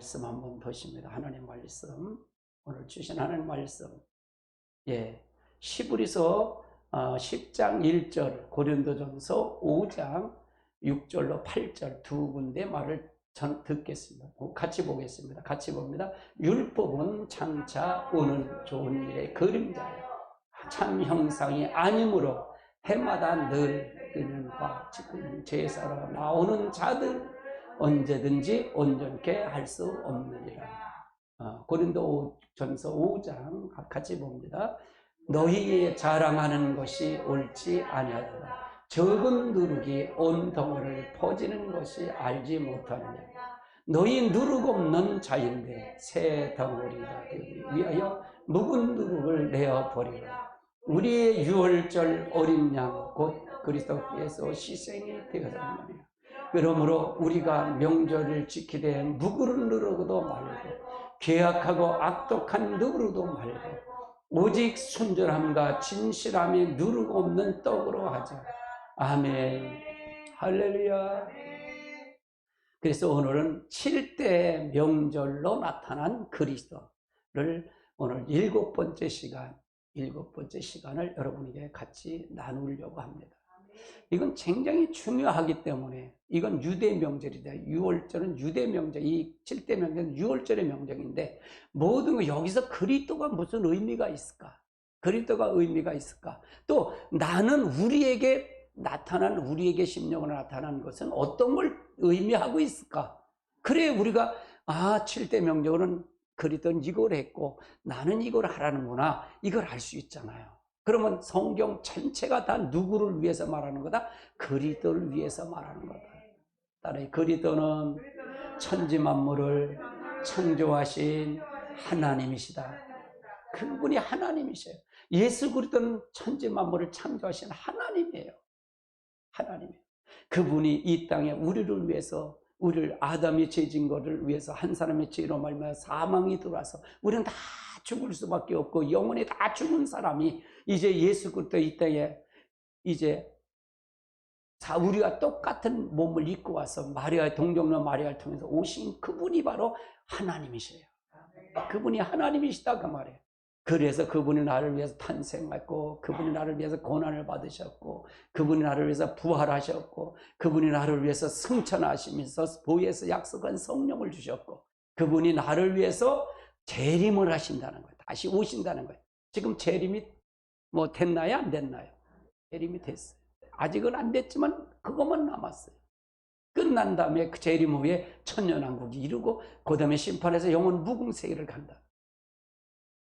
말씀 한번 보십니다. 하나님 말씀, 오늘 주신 하나님 말씀, 히브리서 10장 1절, 고린도전서 5장 6절로 8절 두 군데 말을 듣겠습니다. 같이 보겠습니다. 같이 봅니다. 율법은 장차 오는 좋은 일의 그림자요, 참 형상이 아니므로 해마다 늘 은연과 지금 제사로 나오는 자들 언제든지 온전케 할 수 없느니라. 고린도전서 5장 같이 봅니다. 너희의 자랑하는 것이 옳지 아니하도다. 적은 누룩이 온 덩어리를 퍼지는 것이 알지 못하느냐. 너희 누룩 없는 자인데 새 덩어리가 되기 위하여 묵은 누룩을 내어버리라. 우리의 유월절 어린 양 곧 그리스도께서 희생이 되었느니라. 그러므로 우리가 명절을 지키되 묵은 누룩도 말고 괴악하고 악독한 누룩도 말고 오직 순전함과 진실함이 누룩 없는 떡으로 하자. 아멘. 할렐루야. 그래서 오늘은 7대 명절로 나타난 그리스도를 오늘 일곱 번째 시간을 여러분에게 같이 나누려고 합니다. 이건 굉장히 중요하기 때문에, 이건 유대 명절이다. 유월절은 유대 명절, 이 7대 명절은 유월절의 명절인데, 모든 거 여기서 그리스도가 무슨 의미가 있을까? 그리스도가 의미가 있을까? 또 나는 우리에게 심령으로 나타난 것은 어떤 걸 의미하고 있을까? 그래 우리가 7대 명절은 그리스도는 이걸 했고 나는 이걸 하라는구나, 이걸 알 수 있잖아요. 그러면 성경 전체가 다 누구를 위해서 말하는 거다? 그리스도를 위해서 말하는 거다. 따라서 그리스도는 천지 만물을 창조하신 하나님이시다. 그분이 하나님이셔요. 예수 그리스도는 천지 만물을 창조하신 하나님이에요. 하나님이에요. 그분이 이 땅에 우리를 위해서, 우리를 아담이 죄진 것을 위해서 한 사람의 죄로 말미암아 사망이 들어와서 우리는 다 죽을 수밖에 없고 영원히 다 죽은 사람이 이제 예수 그리스도 이 땅에 이제 우리가 똑같은 몸을 입고 와서 마리아의 동정녀 마리아를 통해서 오신 그분이 바로 하나님이셔요. 그분이 하나님이시다 그 말이에요. 그래서 그분이 나를 위해서 탄생했고, 그분이 나를 위해서 고난을 받으셨고, 그분이 나를 위해서 부활하셨고, 그분이 나를 위해서 승천하시면서 보혜에서 약속한 성령을 주셨고, 그분이 나를 위해서 재림을 하신다는 거예요. 다시 오신다는 거예요. 지금 재림이 됐나요? 안 됐나요? 재림이 됐어요. 아직은 안 됐지만 그것만 남았어요. 끝난 다음에 그 재림 후에 천년왕국이 이루고 그 다음에 심판해서 영원 무궁세계를 간다.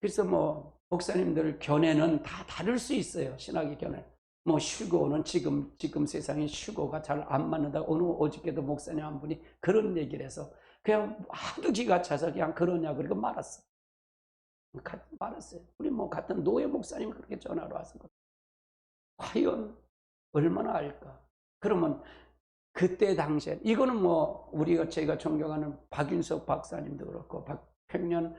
그래서 목사님들 견해는 다 다를 수 있어요. 신학의 견해. 휴고는 지금 세상에 휴고가 잘 안 맞는다. 어저께도 목사님 한 분이 그런 얘기를 해서 그냥 하도 기가 차서 그냥 그러냐 그러고 말았어. 말았어요. 우리 같은 노예 목사님이 그렇게 전화로 와서 과연 얼마나 알까? 그러면 그때 당시에 이거는 제가 존경하는 박윤석 박사님도 그렇고 박평년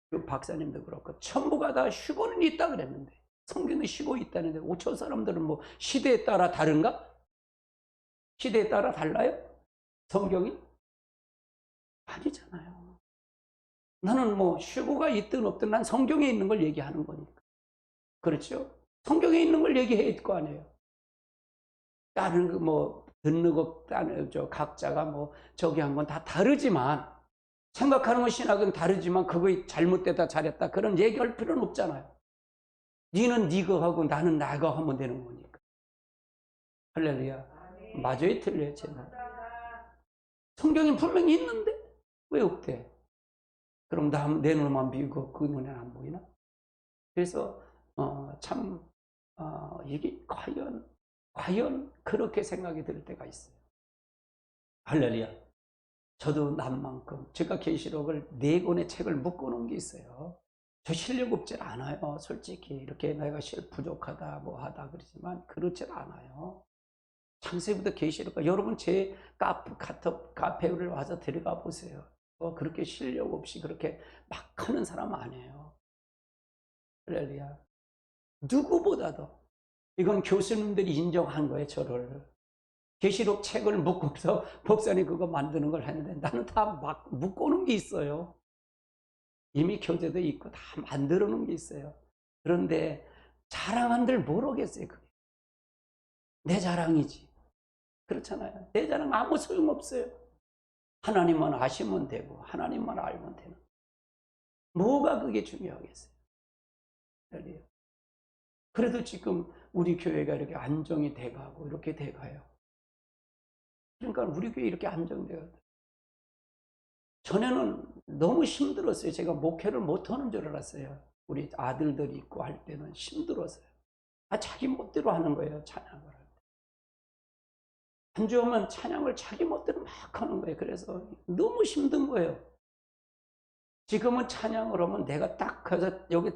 그 박사님도 그렇고 전부가 다 휴고는 있다 그랬는데, 성경에 휴고 있다는데 저 사람들은 시대에 따라 다른가? 시대에 따라 달라요? 성경이? 아니잖아요. 나는 휴고가 있든 없든 난 성경에 있는 걸 얘기하는 거니까. 그렇죠? 성경에 있는 걸 얘기해야 될 거 아니에요. 다른 듣는 것, 각자가 저기 한 건 다 다르지만, 생각하는 건 신학은 다르지만 그거 잘못됐다 잘했다 그런 얘기할 필요는 없잖아요. 니는 니가 하고 나는 나가 하면 되는 거니까. 할렐루야. 맞아요, 틀려요, 제가. 성경이 분명히 있는데 왜 없대? 그럼 내 눈만 비우고 그 눈에는 안 보이나? 그래서 이게 과연 그렇게 생각이 들 때가 있어요. 할렐루야. 저도 남만큼 제가 계시록을 4권의 책을 묶어놓은 게 있어요. 저 실력 없질 않아요. 솔직히 이렇게 내가 부족하다 하다 그러지만 그렇질 않아요. 창세부터 계시록까지 여러분 제 카페를 와서 들어가 보세요. 그렇게 실력 없이 그렇게 막 하는 사람 아니에요. 할렐루야. 누구보다도 이건 교수님들이 인정한 거예요. 저를 계시록 책을 묶고서 목사님 그거 만드는 걸 했는데 나는 다 막 묶어놓은 게 있어요. 이미 교재도 있고 다 만들어 놓은 게 있어요. 그런데 자랑한들 모르겠어요. 그게 내 자랑이지. 그렇잖아요. 내 자랑 아무 소용없어요. 하나님만 아시면 되고 하나님만 알면 되는. 뭐가 그게 중요하겠어요. 그래도 지금 우리 교회가 이렇게 안정이 돼가고 이렇게 돼가요. 그러니까 우리 교회 이렇게 안정돼요. 전에는 너무 힘들었어요. 제가 목회를 못하는 줄 알았어요. 우리 아들들이 있고 할 때는 힘들었어요. 자기 멋대로 하는 거예요. 찬양을 할 때. 한주오면 찬양을 자기 멋대로 막 하는 거예요. 그래서 너무 힘든 거예요. 지금은 찬양을 하면 내가 딱 가서 여기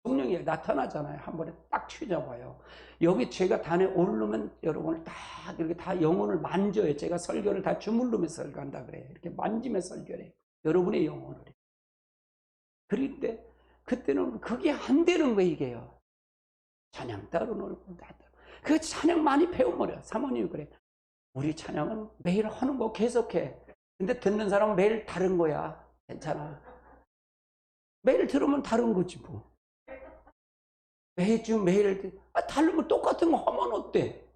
성령이 나타나잖아요. 한 번에 딱 튀어봐요. 여기 제가 단에 오르면 여러분을 딱 이렇게 다 영혼을 만져요. 제가 설교를 다 주물르면서 설교한다 그래요. 이렇게 만지면서 설교를 해요. 여러분의 영혼을. 그럴 때 그때는 그게 안 되는 거예요. 이게요. 찬양 따로 놀고 그 찬양 많이 배워버려. 사모님이 그래. 우리 찬양은 매일 하는 거 계속해. 근데 듣는 사람은 매일 다른 거야. 괜찮아. 매일 들으면 다른 거지 뭐. 매주 매일 다르면 똑같은 거 하면 어때?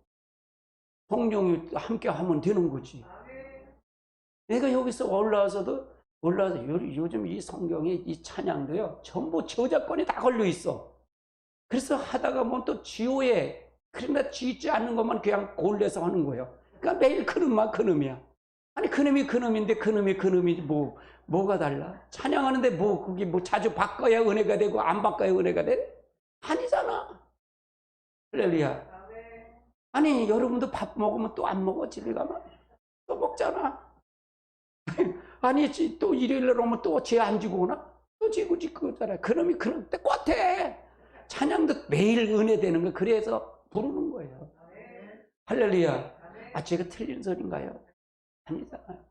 성령이 함께 하면 되는 거지. 내가 여기서 올라와서 요즘 이 성경에 이 찬양도요 전부 저작권이 다 걸려 있어. 그래서 하다가 뭐 또 지호에 그러나 지지 않는 것만 그냥 골라서 하는 거예요. 그러니까 매일 그놈만 그놈이야. 아니 그놈이 그놈인데 그놈이 그놈이지 뭐가 달라? 찬양하는데 뭐 그게 뭐 자주 바꿔야 은혜가 되고 안 바꿔야 은혜가 돼? 아니잖아. 할렐루야. 아니 여러분도 밥 먹으면 또 안 먹어? 집에 가면 또 먹잖아. 아니 또 일요일날 오면 또 쟤 안 지고 오나? 또 지고 그거잖아. 그놈이 그놈 똑같아. 찬양도 매일 은혜 되는 거. 그래서 부르는 거예요. 할렐루야. 제가 틀린 소리인가요? 아니잖아요.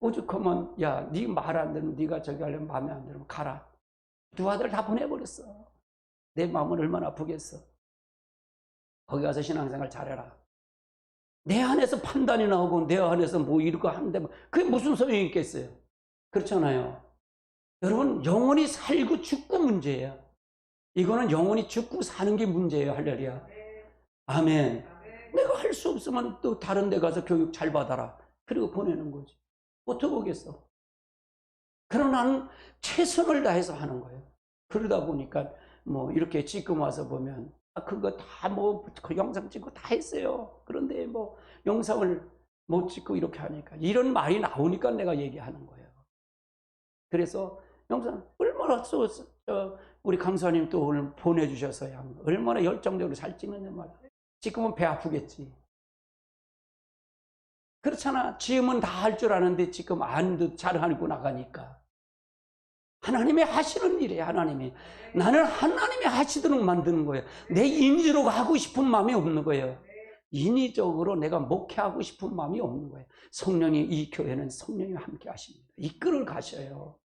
오죽하면 야 네 말 안 되면 네가 저기 하려면 마음에 안 들면 가라. 두 아들 다 보내버렸어. 내 마음은 얼마나 아프겠어. 거기 가서 신앙생활 잘해라. 내 안에서 판단이 나오고 내 안에서 뭐 이러고 하는데 그게 무슨 소용이 있겠어요. 그렇잖아요. 여러분 영원히 살고 죽고 문제예요. 이거는 영원히 죽고 사는 게 문제예요. 할렐루야. 아멘. 내가 할 수 없으면 또 다른 데 가서 교육 잘 받아라. 그리고 보내는 거지. 어떻게 보겠어. 그러나 나는 최선을 다해서 하는 거예요. 그러다 보니까 뭐 이렇게 지금 와서 보면 그거 다 뭐 그 영상 찍고 다 했어요. 그런데 뭐 영상을 못 찍고 이렇게 하니까 이런 말이 나오니까 내가 얘기하는 거예요. 그래서 영상 얼마나 우리 강사님 또 오늘 보내주셔서야 얼마나 열정적으로 잘 찍느냐 말이야. 지금은 배 아프겠지. 그렇잖아. 지금은 다 할 줄 아는데 지금 안 잘하고 나가니까. 하나님이 하시는 일이에요. 하나님이. 나는 하나님이 하시도록 만드는 거예요. 내 인지로 하고 싶은 마음이 없는 거예요. 인위적으로 내가 목회하고 싶은 마음이 없는 거예요. 성령이 이 교회는 성령이 함께 하십니다. 이끌어 가셔요.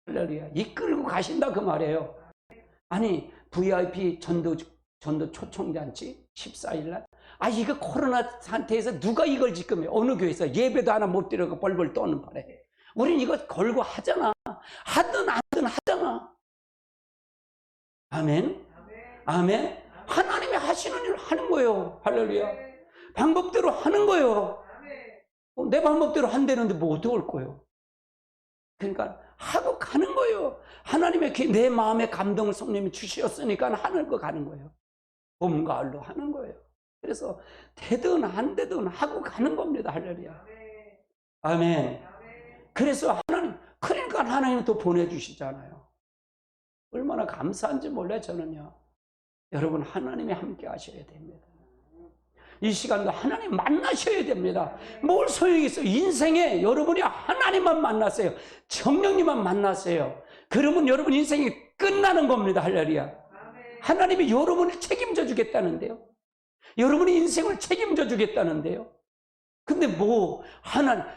할렐루야. 이끌고 가신다 그 말이에요. 아니 VIP 전도 초청잔치 14일날 이거 코로나 상태에서 누가 이걸 지금 해? 어느 교회에서 예배도 하나 못 드려고 벌벌 떠는 바래. 우린 이거 걸고 하잖아. 하든 하잖아. 아멘. 아멘. 하나님이 하시는 일을 하는 거예요. 할렐루야. 방법대로 하는 거예요. 내 방법대로 한다는데 뭐 어떻게 할 거예요? 그러니까 하고 가는 거예요. 하나님의 내 마음의 감동을 성령님이 주셨으니까 하는 거 가는 거예요. 봄, 가을로 하는 거예요. 그래서 되든 안 되든 하고 가는 겁니다. 할렐루야. 아멘. 그래서 그러니까 하나님은 또 보내주시잖아요. 얼마나 감사한지 몰라요, 저는요. 여러분, 하나님이 함께 하셔야 됩니다. 이 시간도 하나님 만나셔야 됩니다. 뭘 소용이 있어요? 인생에 여러분이 하나님만 만나세요. 성령님만 만나세요. 그러면 여러분 인생이 끝나는 겁니다. 할렐루야. 하나님이 여러분을 책임져 주겠다는데요. 여러분의 인생을 책임져 주겠다는데요. 근데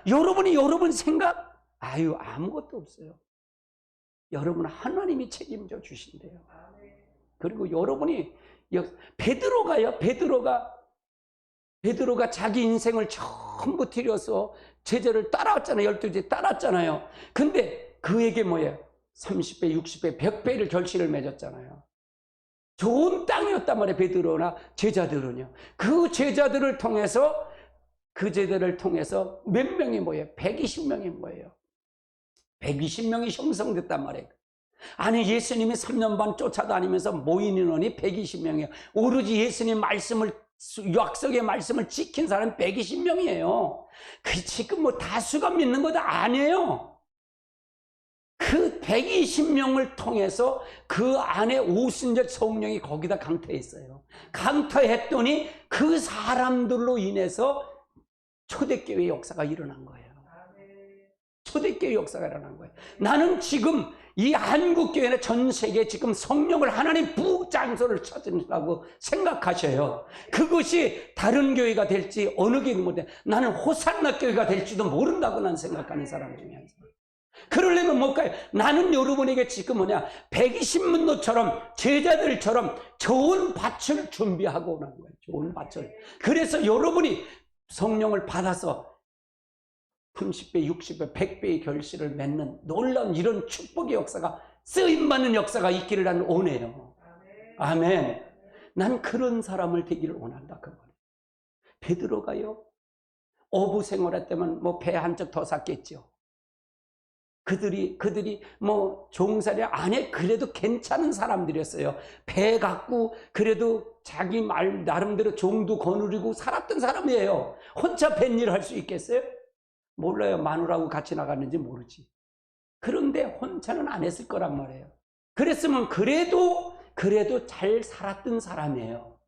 여러분이 여러분 생각? 아무것도 없어요. 여러분은 하나님이 책임져 주신대요. 그리고 여러분이 베드로가 베드로가 자기 인생을 전부 들여서 제자를 따라왔잖아요. 12제 따랐잖아요. 근데 그에게 뭐예요? 30배, 60배, 100배를 결실을 맺었잖아요. 좋은 땅이었단 말이에요. 베드로나 제자들은요. 그 제자들을 통해서 몇 명이 뭐예요? 120명이 뭐예요? 120명이 형성됐단 말이에요. 아니, 예수님이 3년 반 쫓아다니면서 모인 인원이 120명이에요. 오로지 예수님 약속의 말씀을 지킨 사람이 120명이에요. 그 지금 뭐 다수가 믿는 것도 아니에요. 그 120명을 통해서 그 안에 오순절 성령이 거기다 강타해 있어요. 강타했더니 그 사람들로 인해서 초대교회 역사가 일어난 거예요. 초대교회 역사가 일어난 거예요. 나는 지금 이 한국교회나 전 세계에 지금 성령을 하나님 부장소를 찾으라고 생각하셔요. 그것이 다른 교회가 될지 어느 교회든 못해. 나는 호산나 교회가 될지도 모른다고 난 생각하는 사람 중에 한 사람. 그러려면 뭘까요? 나는 여러분에게 지금 120문도처럼 제자들처럼 좋은 밭을 준비하고 오는 거예요. 좋은 밭을. 그래서 여러분이 성령을 받아서 30배, 60배, 100배의 결실을 맺는 놀라운 이런 축복의 역사가, 쓰임받는 역사가 있기를 나는 원해요. 아멘. 난 그런 사람을 되기를 원한다 그 말이에요. 베드로가요, 어부 생활할 때만 배 한 척 더 샀겠죠. 그들이 종살이 안에 그래도 괜찮은 사람들이었어요. 배 갖고 그래도 자기 말 나름대로 종도 거느리고 살았던 사람이에요. 혼자 뱃일 할 수 있겠어요? 몰라요. 마누라하고 같이 나갔는지 모르지. 그런데 혼자는 안 했을 거란 말이에요. 그랬으면 그래도 잘 살았던 사람이에요.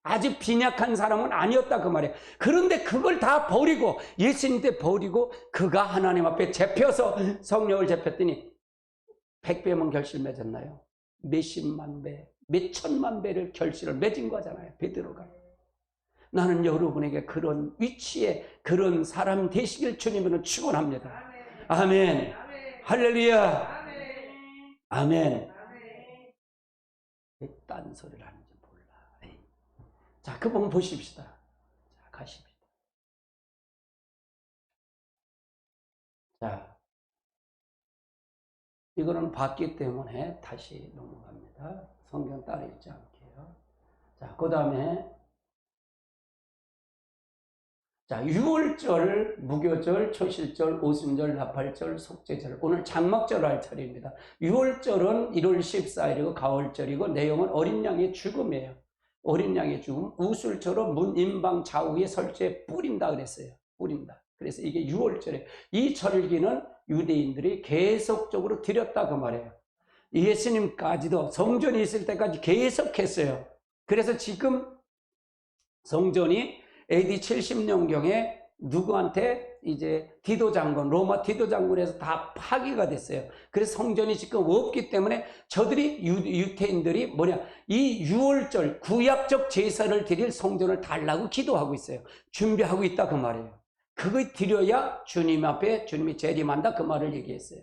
아주 빈약한 사람은 아니었다 그 말이에요. 그런데 그걸 다 버리고, 예수님 때 버리고 그가 하나님 앞에 잡혀서 성령을 잡혔더니 100배만 결실 맺었나요? 몇십만 배, 몇천만 배를 결실을 맺은 거잖아요. 베드로가. 나는 여러분에게 그런 위치에 그런 사람 되시길 주님으로 축원합니다. 아멘. 할렐루야. 아멘. 왜 딴 소리를 하는지 몰라. 자, 그 부분 보십시다. 자, 가십시다. 자, 이거는 봤기 때문에 다시 넘어갑니다. 성경 따로 읽지 않게요. 자, 그 다음에 자, 유월절, 무교절, 초실절, 오순절, 나팔절, 속죄절. 오늘 장막절 할 차례입니다. 유월절은 1월 14일이고 가월절이고 내용은 어린 양의 죽음이에요. 어린 양의 죽음. 우술절은 문 임방 좌우에 설주에 뿌린다 그랬어요. 뿌린다. 그래서 이게 유월절이에요. 이 절기는 유대인들이 계속적으로 드렸다 그 말이에요. 예수님까지도 성전이 있을 때까지 계속했어요. 그래서 지금 성전이 AD 70년경에 누구한테 이제 디도 장군, 로마 디도 장군에서 다 파괴가 됐어요. 그래서 성전이 지금 없기 때문에 저들이 유태인들이 이 유월절 구약적 제사를 드릴 성전을 달라고 기도하고 있어요. 준비하고 있다 그 말이에요. 그거 드려야 주님 앞에 주님이 재림한다 그 말을 얘기했어요.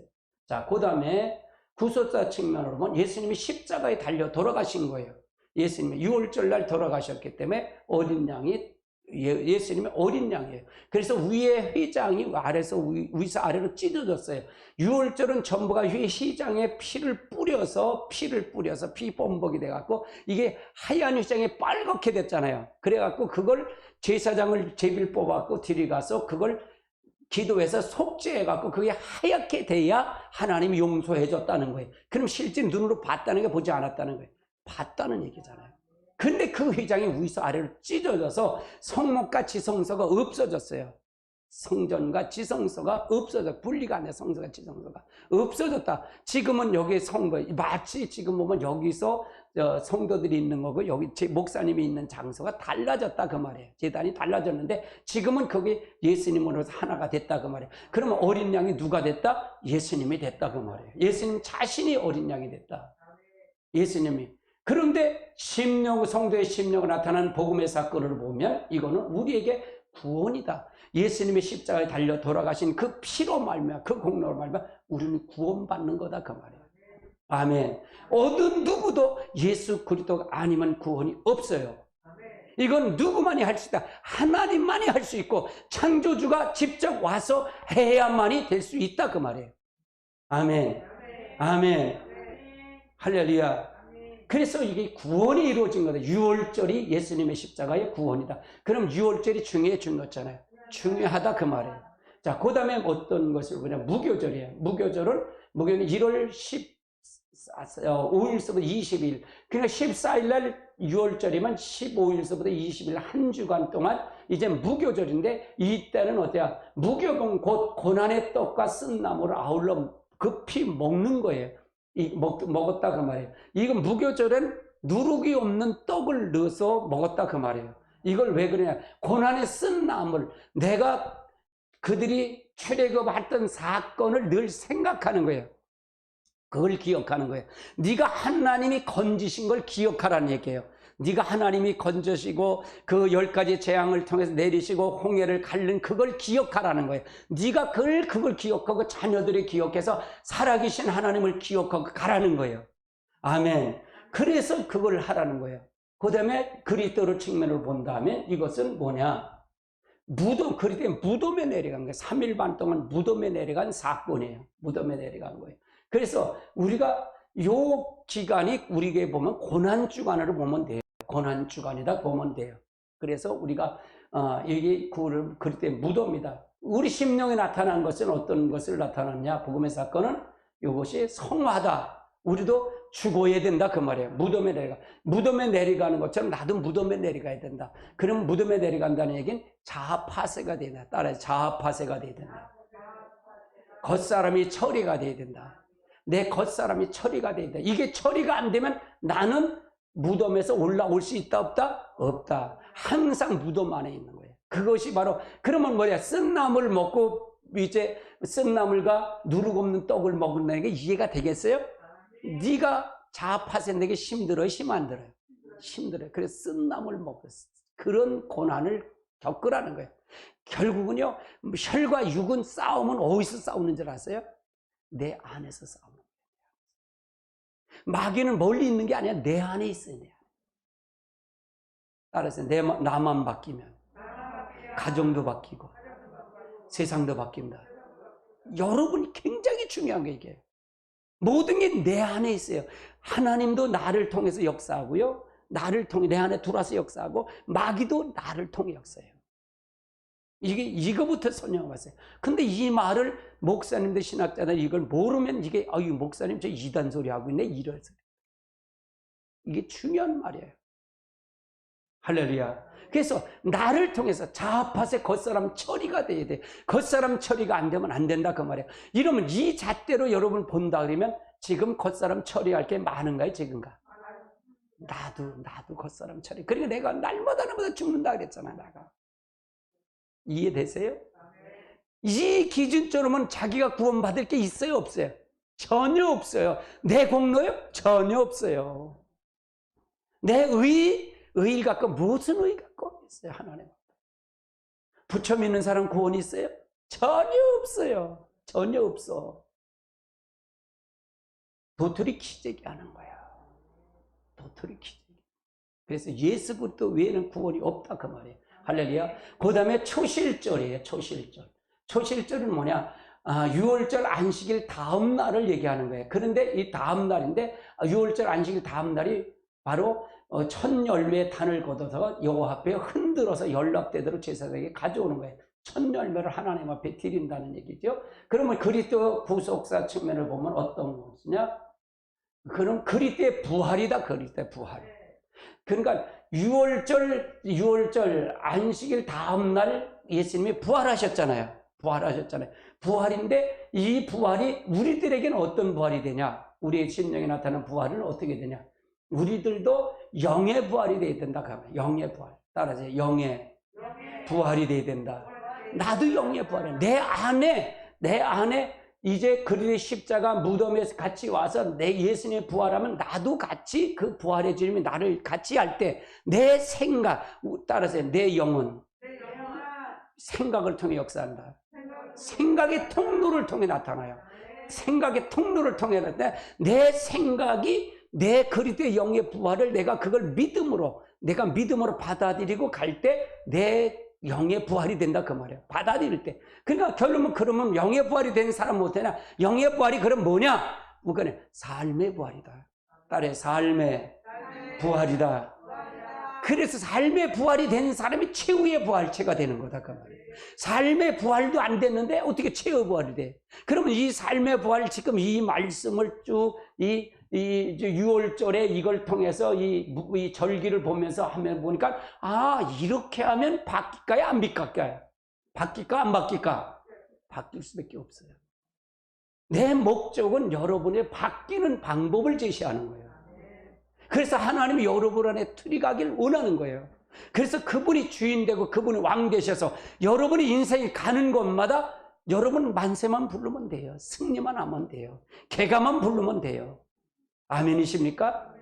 자, 그 다음에 구속사 측면으로 보면 예수님이 십자가에 달려 돌아가신 거예요. 예수님이 유월절 날 돌아가셨기 때문에 어린 양이 예수님의 어린 양이에요. 그래서 위에 휘장이 아래서 위에서 아래로 찢어졌어요. 유월절은 전부가 휘장에 피를 뿌려서 피범벅이 돼갖고 이게 하얀 휘장이 빨갛게 됐잖아요. 그래갖고 그걸 제사장을 제비를 뽑아갖고 들이가서 그걸 기도해서 속죄해갖고 그게 하얗게 돼야 하나님이 용서해줬다는 거예요. 그럼 실제 눈으로 봤다는 게 보지 않았다는 거예요. 봤다는 얘기잖아요. 근데 그 휘장이 위에서 아래로 찢어져서 성목과 지성소가 없어졌어요. 성전과 지성소가 분리가 안 돼. 성소가 지성소가 없어졌다. 지금은 여기 성거, 마치 지금 보면 여기서 성도들이 있는 거고 여기 목사님이 있는 장소가 달라졌다 그 말이에요. 제단이 달라졌는데 지금은 거기 예수님으로서 하나가 됐다 그 말이에요. 그러면 어린 양이 누가 됐다? 예수님이 됐다 그 말이에요. 예수님 자신이 어린 양이 됐다. 예수님이. 그런데 성도의 심령으로 나타난 복음의 사건을 보면 이거는 우리에게 구원이다. 예수님의 십자가에 달려 돌아가신 그 피로 말미암아 그 공로로 말미암아 우리는 구원받는 거다 그 말이에요. 아멘. 어느 누구도 예수 그리스도가 아니면 구원이 없어요. 이건 누구만이 할 수 있다. 하나님만이 할 수 있고 창조주가 직접 와서 해야만이 될 수 있다 그 말이에요. 아멘. 아멘. 할렐루야. 그래서 이게 구원이 이루어진 거다. 유월절이 예수님의 십자가의 구원이다. 그럼 유월절이 중요했잖아요. 중요하다 그 말이에요. 자, 그 다음에 어떤 것을 그냥 무교절이에요. 무교절은 1월 15일서부터 20일. 그러니까 14일 날 6월절이면 15일서부터 20일 한 주간 동안 이제 무교절인데 이때는 어때요? 무교건 곧 고난의 떡과 쓴나물을 아울러 급히 먹는 거예요. 먹었다 그 말이에요. 이건 무교절은 누룩이 없는 떡을 넣어서 먹었다 그 말이에요. 이걸 왜 그러냐? 고난의 쓴나물, 내가 그들이 출애굽했던 사건을 늘 생각하는 거예요. 그걸 기억하는 거예요. 네가 하나님이 건지신 걸 기억하라는 얘기예요. 네가 하나님이 건져시고 그 10가지 재앙을 통해서 내리시고 홍해를 갈른 그걸 기억하라는 거예요. 네가 그걸 기억하고 자녀들이 기억해서 살아계신 하나님을 기억하고 가라는 거예요. 아멘. 그래서 그걸 하라는 거예요. 그 다음에 그리스도의 측면을 본다면 이것은 뭐냐? 무덤에 내려간 거예요. 3일 반 동안 무덤에 내려간 사건이에요. 무덤에 내려간 거예요. 그래서 우리가 요 기간이 우리에게 보면 고난주간으로 보면 돼요. 고난주간이다 보면 돼요. 그래서 우리가 이게 그럴 때 무덤이다. 우리 심령에 나타난 것은 어떤 것을 나타났냐? 복음의 사건은 이것이 성화다. 우리도 죽어야 된다 그 말이에요. 무덤에 내려가는 것처럼 나도 무덤에 내려가야 된다. 그럼 무덤에 내려간다는 얘기는 자아파쇄가 된다. 따라서 자아파쇄가 돼야 된다. 겉사람이 처리가 돼야 된다. 내 겉사람이 처리가 돼야 된다. 이게 처리가 안 되면 나는 무덤에서 올라올 수 있다 없다? 없다. 항상 무덤 안에 있는 거예요. 그것이 바로 그러면 뭐야? 쓴나물 먹고 이제 쓴나물과 누룩 없는 떡을 먹는다는 게 이해가 되겠어요? 네가 자아파쇄되기 힘들어요? 힘 안 들어요? 힘들어요. 그래서 쓴나물 먹고 그런 고난을 겪으라는 거예요. 결국은요, 혈과 육은 싸움은 어디서 싸우는 줄 아세요? 내 안에서 싸우는 거예요. 마귀는 멀리 있는 게 아니라 내 안에 있어요. 내 안에. 따라서 나만 바뀌면 가정도 바뀌고 세상도 바뀐다. 여러분이 굉장히 중요한 게 이게 모든 게 내 안에 있어요. 하나님도 나를 통해서 역사하고요, 나를 통해 내 안에 들어와서 역사하고 마귀도 나를 통해 역사해요. 이거부터 설명해봤어요. 근데 이 말을 목사님들 신학자들 이걸 모르면 이게 목사님 저 이단 소리 하고 있네 이런 소리. 이게 중요한 말이에요. 할렐루야. 그래서 나를 통해서 자아파쇄 겉사람 처리가 돼야 돼. 겉사람 처리가 안 되면 안 된다 그 말이에요. 이러면 이 잣대로 여러분 본다 그러면 지금 겉사람 처리할 게 많은가요 지금가? 나도 겉사람 처리. 그러니까 내가 날마다 죽는다 그랬잖아 내가. 이해되세요? 이 기준처럼은 자기가 구원받을 게 있어요 없어요? 전혀 없어요. 내 공로요? 전혀 없어요. 내 의 갖고 무슨 의 갖고 있어요? 하나님. 부처 믿는 사람 구원이 있어요? 전혀 없어요. 전혀 없어. 도토리 키재기 하는 거야. 도토리 키재기. 그래서 예수 그리스도 외에는 구원이 없다 그 말이에요. 할렐루야. 그 다음에 초실절이에요. 초실절은 뭐냐? 6월절 안식일 다음 날을 얘기하는 거예요. 그런데 이 다음 날인데 6월절 안식일 다음 날이 바로 첫 열매의 단을 걷어서 여호와 앞에 흔들어서 연락되도록 제사장에게 가져오는 거예요. 첫 열매를 하나님 앞에 드린다는 얘기죠. 그러면 그리스도 구속사 측면을 보면 어떤 것이냐? 그럼 그리스도의 부활이다. 그리스도의 부활. 그러니까 6월절 안식일 다음 날 예수님이 부활하셨잖아요. 부활인데 이 부활이 우리들에게는 어떤 부활이 되냐? 우리의 심령에 나타나는 부활은 어떻게 되냐? 우리들도 영의 부활이 돼야 된다. 영의 부활. 따라서 영의 부활이 돼야 된다. 나도 영의 부활이야. 내 안에 이제 그리스도의 십자가 무덤에서 같이 와서 내 예수님의 부활하면 나도 같이 그 부활의 주님이 나를 같이 할 때 내 생각, 따라서 내 영은 생각을 통해 역사한다. 생각의 통로를 통해 나타나요. 생각의 통로를 통해 나타나는데 내 생각이 내 그리스도의 영의 부활을 내가 그걸 믿음으로 내가 믿음으로 받아들이고 갈 때 내 영의 부활이 된다 그 말이에요. 받아들일 때. 그러니까 결론은 그러면 영의 부활이 된 사람 못하냐? 영의 부활이 그럼 뭐냐? 그거는 삶의 부활이다. 딸의 삶의 부활이다. 그래서 삶의 부활이 된 사람이 최후의 부활체가 되는 거다 그 말이에요. 삶의 부활도 안 됐는데 어떻게 최후 부활이 돼? 그러면 이 삶의 부활 지금 이 말씀을 쭉 이 6월절에 이걸 통해서 이 절기를 보면서 하면 보니까 이렇게 하면 바뀔까요? 안 바뀔까요? 바뀔까 안 바뀔까? 바뀔 수밖에 없어요. 내 목적은 여러분의 바뀌는 방법을 제시하는 거예요. 그래서 하나님이 여러분 안에 틀이 가길 원하는 거예요. 그래서 그분이 주인 되고 그분이 왕 되셔서 여러분이 인생이 가는 곳마다 여러분 만세만 부르면 돼요. 승리만 하면 돼요. 개가만 부르면 돼요. 아멘이십니까?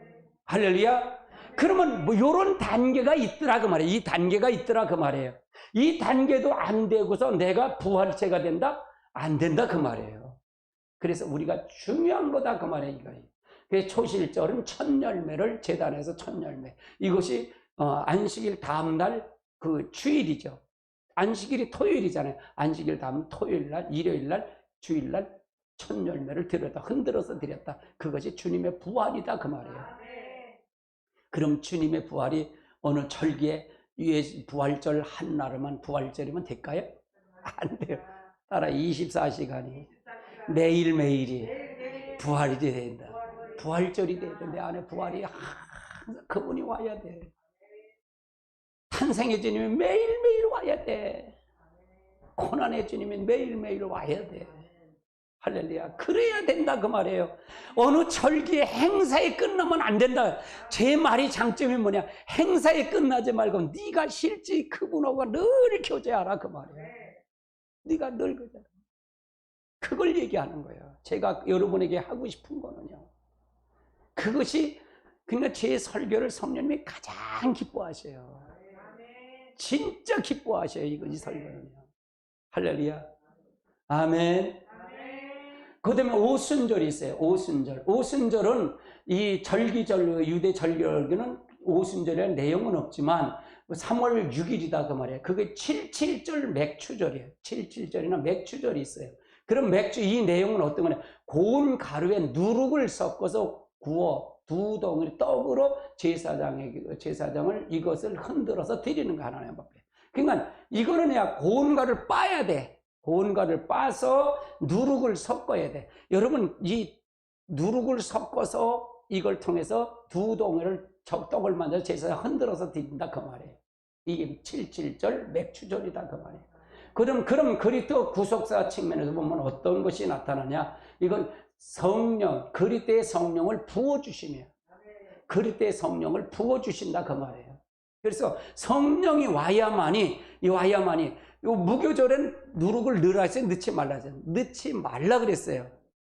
할렐루야. 그러면 뭐 요런 단계가 있더라 그 말이에요. 이 단계가 있더라 그 말이에요. 이 단계도 안 되고서 내가 부활체가 된다? 안 된다 그 말이에요. 그래서 우리가 중요한 거다 그 말이에요. 그래서 초실절은 첫 열매를 제단에서 첫 열매. 이것이 안식일 다음날 그 주일이죠. 안식일이 토요일이잖아요. 안식일 다음 토요일날, 일요일날, 주일날 첫 열매를 드렸다. 흔들어서 드렸다. 그것이 주님의 부활이다 그 말이에요. 그럼 주님의 부활이 어느 절기에 부활절 한날에만 부활절이면 될까요? 안 돼요. 따라 24시간이 매일매일이 부활이 돼야 된다. 부활절이 돼야 돼. 내 안에 부활이 항상 그분이 와야 돼. 탄생의 주님이 매일매일 와야 돼. 고난의 주님이 매일매일 와야 돼. 할렐루야. 그래야 된다 그 말이에요. 어느 절기의 행사에 끝나면 안 된다. 제 말이 장점이 뭐냐? 행사에 끝나지 말고 네가 실제 그분하고 늘 교제하라 그 말이에요. 네가 늘 교제하라. 그걸 얘기하는 거예요. 제가 여러분에게 하고 싶은 거는요. 그것이 그러니까 제 설교를 성령님이 가장 기뻐하셔요. 진짜 기뻐하셔요. 이 설교는요. 할렐루야. 아멘. 그 다음에 오순절이 있어요. 오순절. 오순절은 이 절기절, 유대 절기는 오순절에 내용은 없지만 3월 6일이다 그 말이에요. 그게 77절 맥추절이에요. 77절이나 맥추절이 있어요. 그럼 맥주 이 내용은 어떤 거냐? 고운 가루에 누룩을 섞어서 구워 두 덩어리 떡으로 제사장을 이것을 흔들어서 드리는 거 하나님 앞에. 그러니까 이거는 그냥 고운 가루를 빻아야 돼. 고운 가루를 빻아서 누룩을 섞어야 돼. 여러분 이 누룩을 섞어서 이걸 통해서 두 덩어리를 떡을 만들어 제사장 흔들어서 드린다 그 말이에요. 이게 77절 맥추절이다 그 말이에요. 그럼 그리스도 구속사 측면에서 보면 어떤 것이 나타나냐? 이건 성령, 그리스도의 성령을 부어주시며 그리스도의 성령을 부어주신다 그 말이에요. 그래서 성령이 와야만이 요 무교절엔 누룩을 넣으라 했어요? 넣지 말라 했어요? 넣지 말라 그랬어요.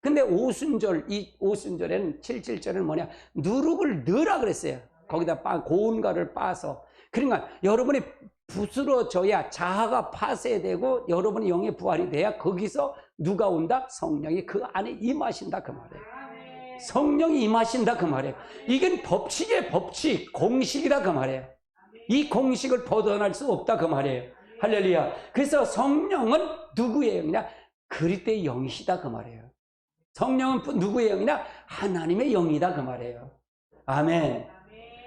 근데 이 오순절에는 77절에는 뭐냐? 누룩을 넣으라 그랬어요. 거기다 고운 가루를 빻아서. 그러니까 여러분이 부스러져야 자아가 파쇄되고 여러분의 영의 부활이 돼야 거기서 누가 온다? 성령이 그 안에 임하신다 그 말이에요. 성령이 임하신다 그 말이에요. 이건 법칙의 법칙, 공식이다 그 말이에요. 이 공식을 벗어날 수 없다 그 말이에요. 할렐루야. 그래서 성령은 누구의 영이냐? 그리스도의 영이시다 그 말이에요. 성령은 누구의 영이냐? 하나님의 영이다 그 말이에요. 아멘.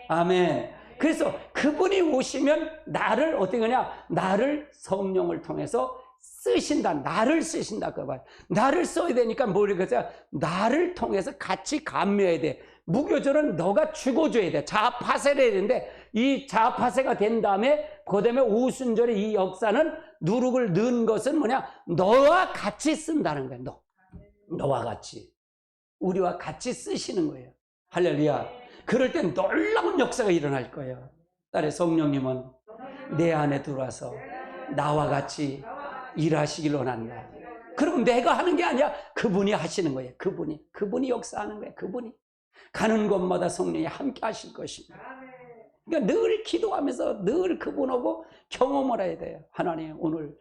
아멘. 그래서 그분이 오시면 나를 어떻게 하냐? 나를 성령을 통해서 쓰신다. 나를 쓰신다 그 말. 나를 써야 되니까 뭘 그러세요? 나를 통해서 같이 감묘해야 돼. 무교절은 너가 죽어줘야 돼. 자아파쇄를 해야 되는데 이 자아파쇄가 된 다음에 그 다음에 오순절의 이 역사는 누룩을 넣은 것은 뭐냐? 너와 같이 쓴다는 거예요. 너와 같이. 우리와 같이 쓰시는 거예요. 할렐루야. 그럴 땐 놀라운 역사가 일어날 거예요. 딸의 성령님은 내 안에 들어와서 나와 같이 일하시길 원한다. 그럼 내가 하는 게 아니야. 그분이 하시는 거예요. 그분이 역사하는 거예요. 그분이 가는 곳마다 성령이 함께 하실 것입니다. 그러니까 늘 기도하면서 늘 그분하고 경험을 해야 돼요. 하나님 오늘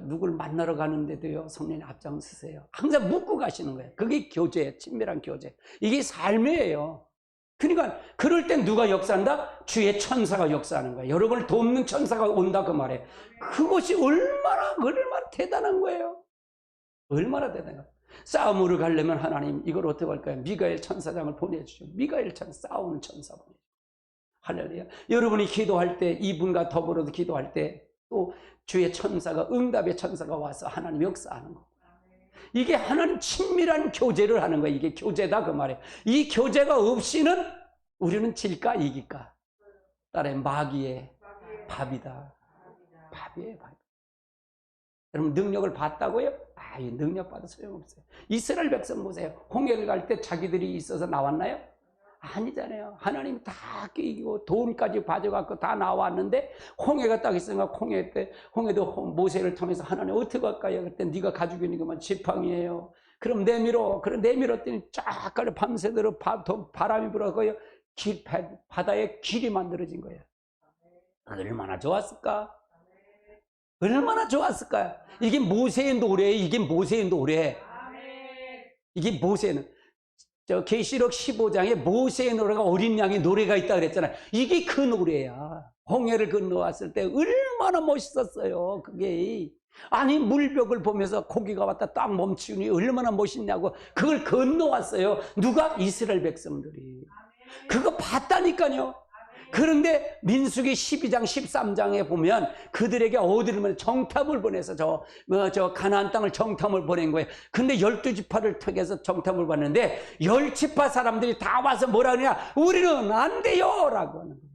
누굴 만나러 가는데도요 성령님 앞장서세요. 항상 묻고 가시는 거예요. 그게 교제예요. 친밀한 교제. 이게 삶이에요. 그러니까 그럴 땐 누가 역사한다? 주의 천사가 역사하는 거예요. 여러분을 돕는 천사가 온다 그 말이에요. 그것이 얼마나 대단한 거예요. 얼마나 대단해요. 싸움으로 가려면 하나님 이걸 어떻게 할까요? 미가엘 천사장을 보내주죠. 미가엘 천사, 싸우는 천사 보내주죠. 할렐루야. 여러분이 기도할 때, 이분과 더불어도 기도할 때 또 주의 천사가, 응답의 천사가 와서 하나님 역사하는 거. 이게 하나님 친밀한 교제를 하는 거예요. 이게 교제다 그 말이에요. 이 교제가 없이는 우리는 질까 이길까? 따라해, 마귀의 밥이다. 밥이에요, 밥. 여러분 능력을 받다고요? 이 능력 받아 소용없어요. 이스라엘 백성 보세요. 홍해를 갈 때 자기들이 있어서 나왔나요? 아니잖아요. 하나님 다 끼고 돈까지 가져갖고 다 나왔는데 홍해가 딱 있으니까 홍해도 모세를 통해서 하나님 어떻게 할까요? 그때 네가 가지고 있는 것만 지팡이에요. 그럼 내밀어. 그럼 내밀었더니 쫙 가려 밤새도록 바람이 불어서요. 바다에 길이 만들어진 거예요. 얼마나 좋았을까? 얼마나 좋았을까요? 이게 모세의 노래예요. 이게 모세의 노래. 이게 모세는 계시록 15장에 모세의 노래가 어린 양의 노래가 있다 그랬잖아요. 이게 그 노래야. 홍해를 건너왔을 때 얼마나 멋있었어요. 그게. 아니 물벽을 보면서 고기가 왔다 딱 멈추니 얼마나 멋있냐고. 그걸 건너왔어요. 누가? 이스라엘 백성들이. 그거 봤다니까요. 그런데 민수기 12장 13장에 보면 그들에게 어디를 정탐을 보내서 저 가나안 땅을 정탐을 보낸 거예요. 근데 12지파를 택해서 정탐을 봤는데 10지파 사람들이 다 와서 뭐라 그러냐? 우리는 안 돼요 라고 하는 거예요.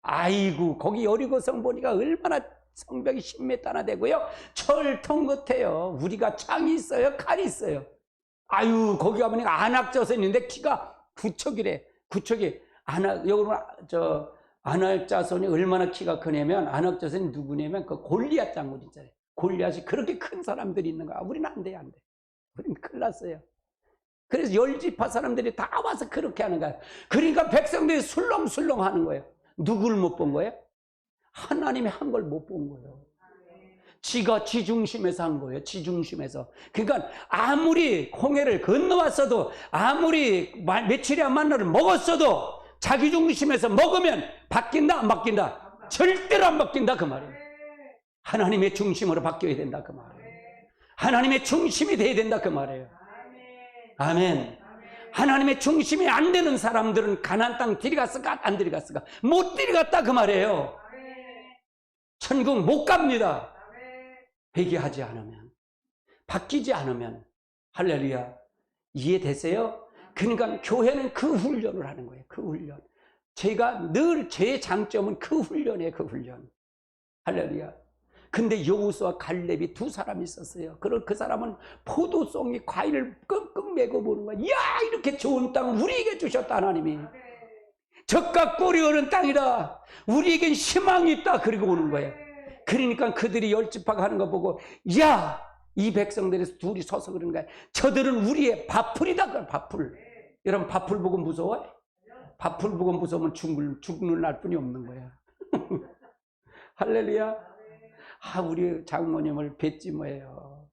아이고 거기 여리고성 보니까 얼마나 성벽이 10m나 되고요. 철통 같아요. 우리가 창이 있어요. 칼이 있어요. 아유 거기 가보니까 안악져서 있는데 키가 9척이래. 9척이. 여러분, 아낙 자손이 얼마나 키가 크냐면, 아낙 자손이 누구냐면, 그 골리앗 장군 있잖아요. 골리앗이 그렇게 큰 사람들이 있는 거야. 우리는 안 돼, 안 돼. 우리는 큰일 났어요. 그래서 10지파 사람들이 다 와서 그렇게 하는 거야. 그러니까 백성들이 술렁술렁 하는 거예요. 누구를 못 본 거예요? 하나님이 한 걸 못 본 거예요. 지가 지중심에서 한 거예요. 지중심에서. 그러니까 아무리 홍해를 건너왔어도, 아무리 며칠이야 만나를 먹었어도, 자기 중심에서 먹으면 바뀐다 안 바뀐다? 절대로 안 바뀐다 그 말이에요. 하나님의 중심으로 바뀌어야 된다 그 말이에요. 하나님의 중심이 돼야 된다 그 말이에요. 아멘. 하나님의 중심이 안 되는 사람들은 가나안 땅 들어갔을까 안 들어갔을까? 못 들어갔다 그 말이에요. 천국 못 갑니다. 회개하지 않으면, 바뀌지 않으면. 할렐루야. 이해되세요? 그러니까 교회는 그 훈련을 하는 거예요. 그 훈련. 제가 늘 제 장점은 그 훈련이에요. 그 훈련. 할렐루야. 근데 여호수아 갈렙이 두 사람이 있었어요. 그 사람은 포도송이 과일을 끙끙 메고 보는 거야. 야 이렇게 좋은 땅을 우리에게 주셨다 하나님이. 젖과 꿀이 흐르는 땅이다. 우리에겐 희망이 있다. 그리고 오는 거예요. 그러니까 그들이 10지파가 하는 거 보고 야 이 백성들에서 둘이 서서 그런 거야. 저들은 우리의 밥풀이다. 밥풀. 여러분 밥풀 보고 무서워요? 밥풀 보고 무서우면 죽는 날 뿐이 없는 거야. 할렐루야. 우리 장모님을 뵀지 뭐예요.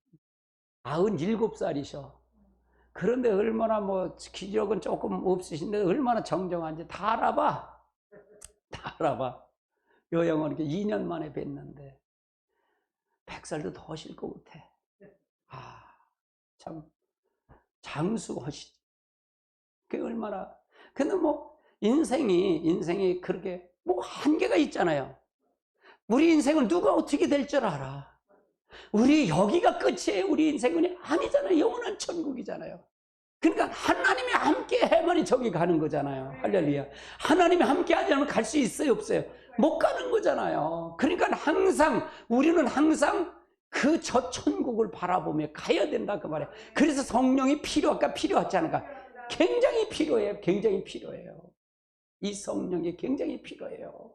97살이셔. 그런데 얼마나 기력은 조금 없으신데 얼마나 정정한지 다 알아봐. 다 알아봐. 여행은 이렇게 2년 만에 뵀는데 100살도 더 하실 것 같아. 참 장수하시지. 그게 얼마나. 근데 인생이 그렇게 한계가 있잖아요. 우리 인생은 누가 어떻게 될 줄 알아? 우리 여기가 끝이에요. 우리 인생은 아니잖아요. 영원한 천국이잖아요. 그러니까 하나님이 함께 해야만이 저기 가는 거잖아요. 할렐루야. 하나님이 함께 하지 않으면 갈 수 있어요, 없어요? 못 가는 거잖아요. 그러니까 우리는 항상 그 저 천국을 바라보며 가야 된다 그 말이에요. 그래서 성령이 필요할까 필요하지 않을까? 굉장히 필요해요. 굉장히 필요해요. 이 성령이 굉장히 필요해요.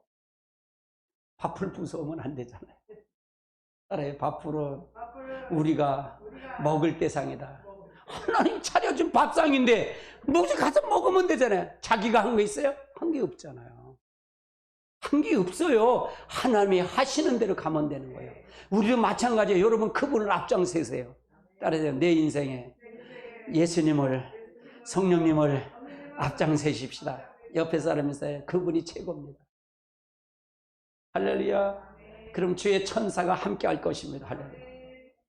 밥풀 부서우면 안 되잖아요. 따라해. 밥풀은 우리가 먹을 대상이다. 하나님 차려준 밥상인데 뭐지 가서 먹으면 되잖아요. 자기가 한 거 있어요? 한 게 없잖아요. 한 게 없어요. 하나님이 하시는 대로 가면 되는 거예요. 우리도 마찬가지예요. 여러분 그분을 앞장서세요. 따라해요. 내 인생에 예수님을, 성령님을 앞장서십시다. 옆에 사람에서 그분이 최고입니다. 할렐루야. 그럼 주의 천사가 함께 할 것입니다. 할렐루야.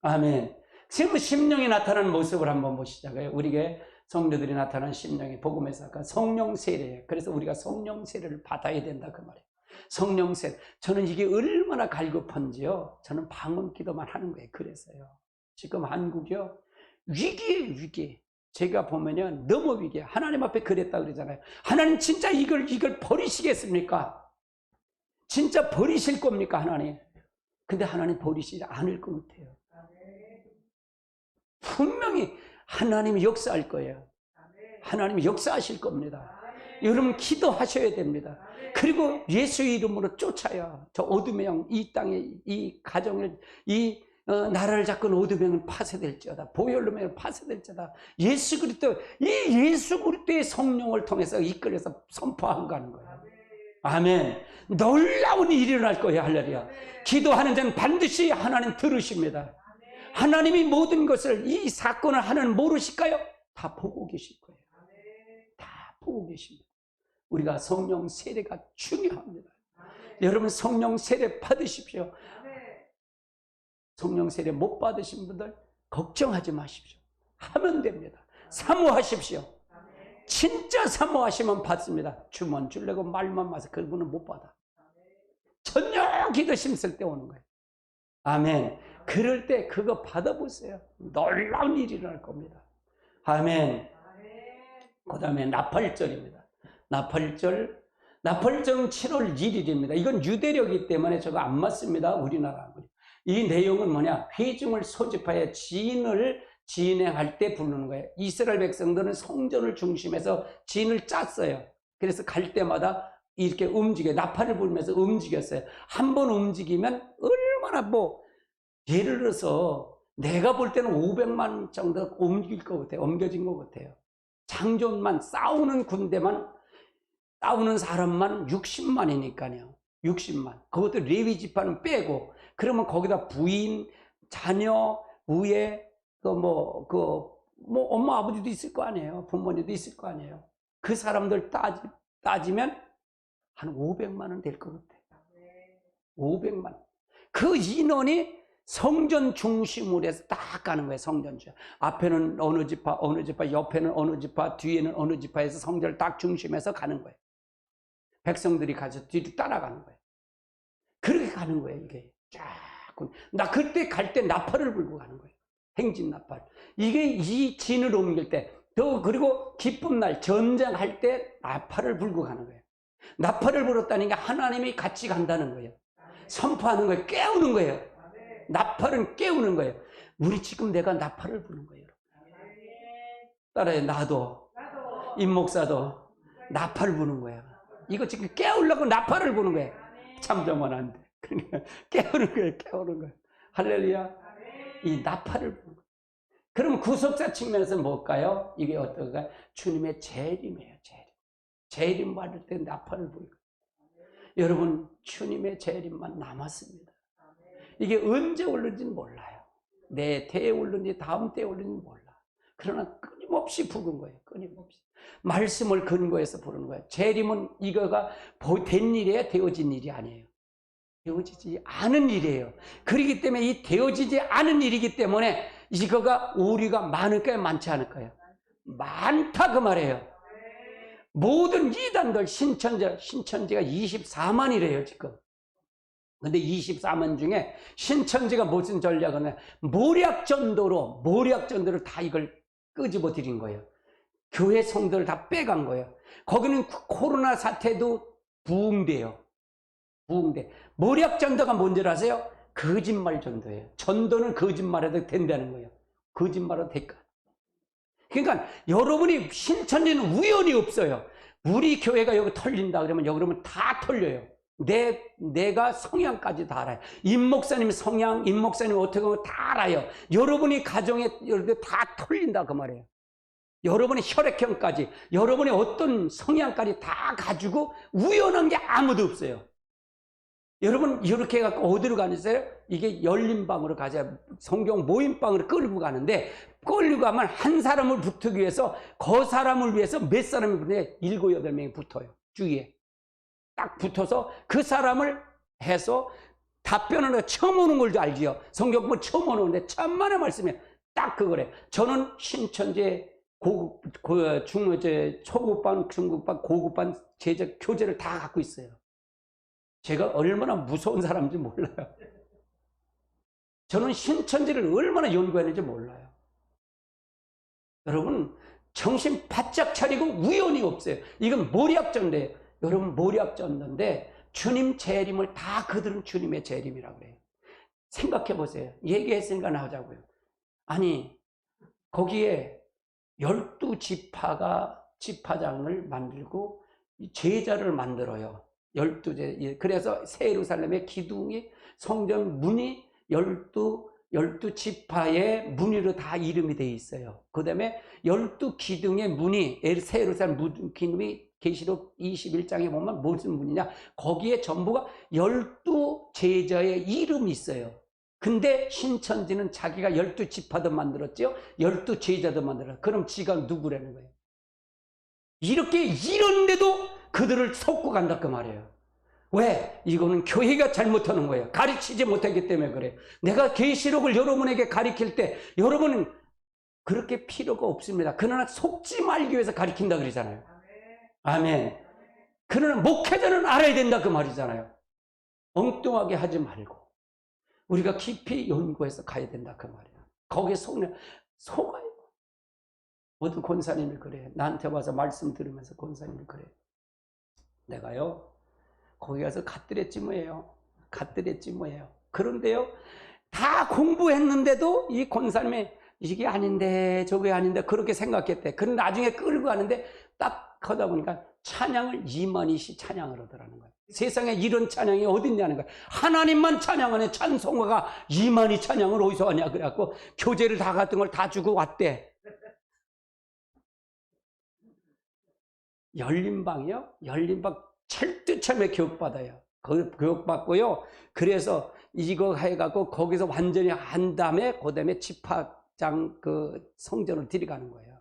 아멘. 지금 심령이 나타나는 모습을 한번 보시자고요. 우리에게 성도들이 나타난 심령이 복음에서 아까 성령 세례예요. 그래서 우리가 성령 세례를 받아야 된다 그 말이에요. 성령 세례. 저는 이게 얼마나 갈급한지요. 저는 방언 기도만 하는 거예요. 그래서요. 지금 한국이요. 위기예요, 위기. 제가 보면요. 너무 위기예요. 하나님 앞에 그랬다 그러잖아요. 하나님 진짜 이걸 버리시겠습니까? 진짜 버리실 겁니까, 하나님? 근데 하나님 버리시지 않을 것 같아요. 분명히 하나님이 역사할 거예요. 하나님이 역사하실 겁니다. 여러분 기도하셔야 됩니다. 그리고 예수의 이름으로 쫓아요. 저 어둠의 영, 이 땅에 이 가정을 이 나라를 잡은 어둠의 영은 파쇄될지어다. 보혈로면 파쇄될지어다. 예수 그리스도 이 예수 그리스도의 성령을 통해서 이끌어서 선포한 거는 거예요. 아멘. 놀라운 일이 일어날 거예요. 할렐루야. 기도하는 자는 반드시 하나님 들으십니다. 하나님이 모든 것을 이 사건을 하나님 모르실까요? 다 보고 계실 거예요. 다 보고 계십니다. 우리가 성령 세례가 중요합니다. 여러분 성령 세례 받으십시오. 성령 세례 못 받으신 분들 걱정하지 마십시오. 하면 됩니다. 사모하십시오. 진짜 사모하시면 받습니다. 주면 주려고 말만 마서 그분은 못 받아. 전혀 기도 심쓸 때 오는 거예요. 아멘. 그럴 때 그거 받아보세요. 놀라운 일이 일어날 겁니다. 아멘. 그 다음에 나팔절입니다. 나팔절은 7월 1일입니다. 이건 유대력이기 때문에 저거 안 맞습니다. 우리나라. 이 내용은 뭐냐? 회중을 소집하여 진을 진행할 때 부르는 거예요. 이스라엘 백성들은 성전을 중심해서 진을 짰어요. 그래서 갈 때마다 이렇게 움직여요. 나팔을 불면서 움직였어요. 한 번 움직이면 얼마나 예를 들어서 내가 볼 때는 500만 정도 옮길 것 같아요. 옮겨진 것 같아요. 장전만 싸우는 군대만 싸우는 사람만 60만이니까요. 60만. 그것도 레위 지파는 빼고 그러면 거기다 부인, 자녀, 우애, 엄마 아버지도 있을 거 아니에요. 부모님도 있을 거 아니에요. 그 사람들 따지면 한 500만은 될 것 같아요. 500만. 그 인원이 성전 중심으로 해서 딱 가는 거예요. 성전 중. 앞에는 어느 지파, 옆에는 어느 지파, 뒤에는 어느 지파에서 성전을 딱 중심해서 가는 거예요. 백성들이 가서 뒤로 따라가는 거예요. 그렇게 가는 거예요. 이게 쫙. 나 그때 갈 때 나팔을 불고 가는 거예요. 행진 나팔. 이게 이 진을 옮길 때, 그리고 기쁜 날 전쟁할 때 나팔을 불고 가는 거예요. 나팔을 불었다는 게 하나님이 같이 간다는 거예요. 선포하는 거예요. 깨우는 거예요. 나팔은 깨우는 거예요. 우리 지금 내가 나팔을 부는 거예요. 따라해. 나도 임 목사도 나팔을 부는 거야. 이거 지금 깨우려고 나팔을 부는 거예요. 참자면 안 돼. 그러니까 깨우는 거예요. 깨우는 거예요. 할렐루야. 이 나팔을 부는 거예요. 그럼 구속사 측면에서는 뭘까요? 이게 어떤가? 주님의 재림이에요. 재림 받을 때 나팔을 부는 거예요. 여러분 주님의 재림만 남았습니다. 이게 언제 올는지는 몰라요. 내 때에 올는지 다음 때에 올는지 몰라. 그러나 끊임없이 부른 거예요. 끊임없이. 말씀을 근거해서 부르는 거예요. 재림은 이거가 된 일이에요? 되어진 일이 아니에요. 되어지지 않은 일이에요. 그렇기 때문에 이 되어지지 않은 일이기 때문에 이거가 오류가 많을까요? 많지 않을까요? 많다 그 말이에요. 모든 이단들 신천지가 24만이래요 지금. 근데 24만 중에 신천지가 무슨 전략을 해? 모략전도로 다 이걸 끄집어 드린 거예요. 교회 성도를 다 빼간 거예요. 거기는 코로나 사태도 부흥돼요. 부흥돼. 모략전도가 뭔지 아세요? 거짓말 전도예요. 전도는 거짓말해도 된다는 거예요. 거짓말해도 될까? 그러니까 여러분이 신천지는 우연이 없어요. 우리 교회가 여기 털린다 그러면 여러분 다 털려요. 내가 성향까지 다 알아요. 임 목사님 성향, 임 목사님 어떻게 하면 다 알아요. 여러분이 가정에 다 털린다 그 말이에요. 여러분의 혈액형까지, 여러분의 어떤 성향까지 다 가지고 우연한 게 아무도 없어요. 여러분 이렇게 해갖고 어디로 가는지 이게 열린 방으로 가자. 성경 모임방으로 끌고 가는데 끌고 가면 한 사람을 붙기 위해서 그 사람을 위해서 몇 사람이 붙는데 7, 8명이 붙어요. 주위에 딱 붙어서 그 사람을 해서 답변을 처음 오는 걸 알지요. 성경 보면 처음 오는데 천만의 말씀이에요. 딱 그거래. 저는 신천지 초급반, 중급반, 고급반 제자 교재를 다 갖고 있어요. 제가 얼마나 무서운 사람인지 몰라요. 저는 신천지를 얼마나 연구했는지 몰라요. 여러분 정신 바짝 차리고 우연이 없어요. 이건 모략전인데, 여러분 모략전인데 주님 재림을 다 그들은 주님의 재림이라고 그래요. 생각해 보세요. 얘기했으니까 나오자고요. 아니 거기에 12지파가 지파장을 만들고 제자를 만들어요. 12제. 그래서 새 예루살렘의 기둥이 성전 문이 12지파의 문으로 다 이름이 되어 있어요. 그 다음에 12기둥의 문이, 새 예루살렘 기둥이 계시록 21장에 보면 무슨 문이냐, 거기에 전부가 12제자의 이름이 있어요. 근데 신천지는 자기가 12지파도 만들었죠. 12제자도 만들었어요. 그럼 지가 누구라는 거예요? 이렇게 이런데도 그들을 섞고 간다 그 말이에요. 왜? 이거는 교회가 잘못하는 거예요. 가르치지 못하기 때문에 그래요. 내가 계시록을 여러분에게 가르칠 때 여러분은 그렇게 필요가 없습니다. 그러나 속지 말기 위해서 가르친다 그러잖아요. 아멘. 그러나 목회자는 알아야 된다 그 말이잖아요. 엉뚱하게 하지 말고 우리가 깊이 연구해서 가야 된다 그 말이에요. 거기에 속아요. 어떤 권사님이 그래. 나한테 와서 말씀 들으면서 권사님이 그래. 내가요 거기 가서 갓들였지 뭐예요. 갓들였지 뭐예요. 그런데요 다 공부했는데도 이 권사님이 이게 아닌데 저게 아닌데 그렇게 생각했대. 그런데 나중에 끌고 가는데 딱 하다 보니까 찬양을 2만이씩 찬양을 하더라는 거예요. 세상에 이런 찬양이 어딨냐는 거예요. 하나님만 찬양하는 찬송가가 2만이 찬양을 어디서 하냐 그래갖고 교재를 다 같은 걸 다 주고 왔대. 열린방이요? 열린방 철두철미에 교육받아요. 교육받고요. 그래서 이거 해갖고 거기서 완전히 한 다음에 그 다음에 집합장 그 성전을 들어가는 거예요.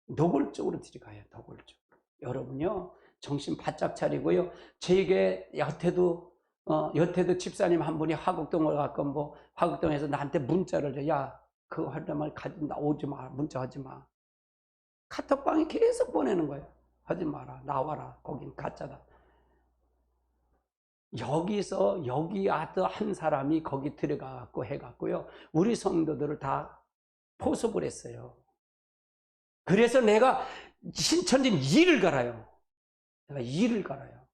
노골적으로 들어가요. 노골적으로. 여러분요 정신 바짝 차리고요. 제게 여태도 집사님 한 분이 화곡동을 갔건 뭐 화곡동에서 나한테 문자를 줘. 야 그거 하려면 가진다 오지 마. 문자 하지 마. 카톡방에 계속 보내는 거예요. 하지 마라. 나와라. 거긴 가짜다. 여기서 여기 아들 한 사람이 거기 들어가갖고 해갖고요. 우리 성도들을 다 포섭을 했어요. 그래서 내가 신천지는 일을 갈아요. 내가 일을 갈아요.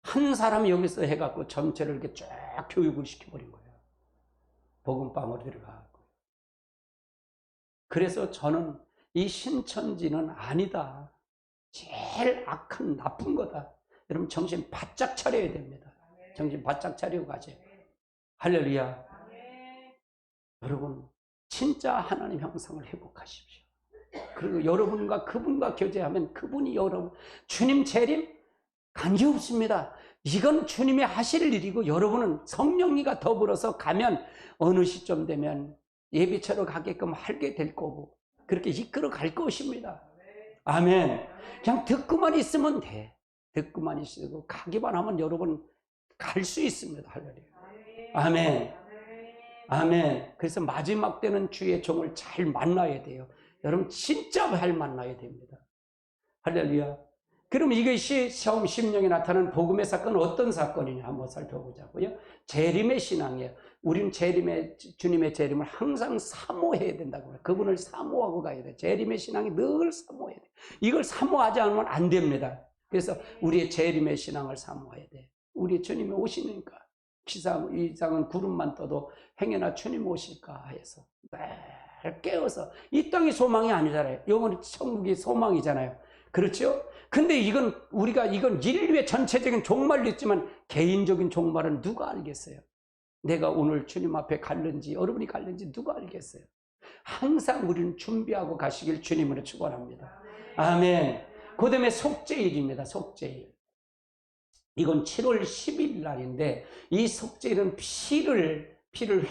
한 사람이 여기서 해갖고 전체를 이렇게 쫙 교육을 시켜버린 거예요. 복음방으로 들어가고. 그래서 저는 이 신천지는 아니다. 제일 악한 나쁜 거다. 여러분 정신 바짝 차려야 됩니다. 정신 바짝 차리고 가세요. 할렐루야. 여러분 진짜 하나님 형상을 회복하십시오. 그리고 여러분과 그분과 교제하면 그분이 여러분 주님 재림 관계없습니다. 이건 주님이 하실 일이고 여러분은 성령이가 더불어서 가면 어느 시점 되면 예비처로 가게끔 하게 될 거고 그렇게 이끌어 갈 것입니다. 아멘. 그냥 듣고만 있으면 돼. 듣고만 있고 가기만 하면 여러분 갈 수 있습니다. 할렐루야. 아멘. 아멘. 그래서 마지막 때는 주의 종을 잘 만나야 돼요. 여러분 진짜 잘 만나야 됩니다. 할렐루야. 그럼 이것이 처음 심령에 나타나는 복음의 사건은 어떤 사건이냐 한번 살펴보자고요. 재림의 신앙이에요. 우리는 주님의 재림을 항상 사모해야 된다고 해요. 그분을 사모하고 가야 돼요. 재림의 신앙이 늘 사모해야 돼요. 이걸 사모하지 않으면 안 됩니다. 그래서 우리의 재림의 신앙을 사모해야 돼요. 우리 주님이 오시니까 이상은 구름만 떠도 행여나 주님 오실까 해서 늘 깨어서 이 땅이 소망이 아니잖아요. 영원히 천국이 소망이잖아요. 그렇죠? 근데 이건 인류의 전체적인 종말도 있지만 개인적인 종말은 누가 알겠어요? 내가 오늘 주님 앞에 갈는지 여러분이 갈는지 누가 알겠어요? 항상 우리는 준비하고 가시길 주님으로 축원합니다. 아멘. 그 다음에 속죄일입니다. 속죄일. 이건 7월 10일 날인데 이 속죄는 피를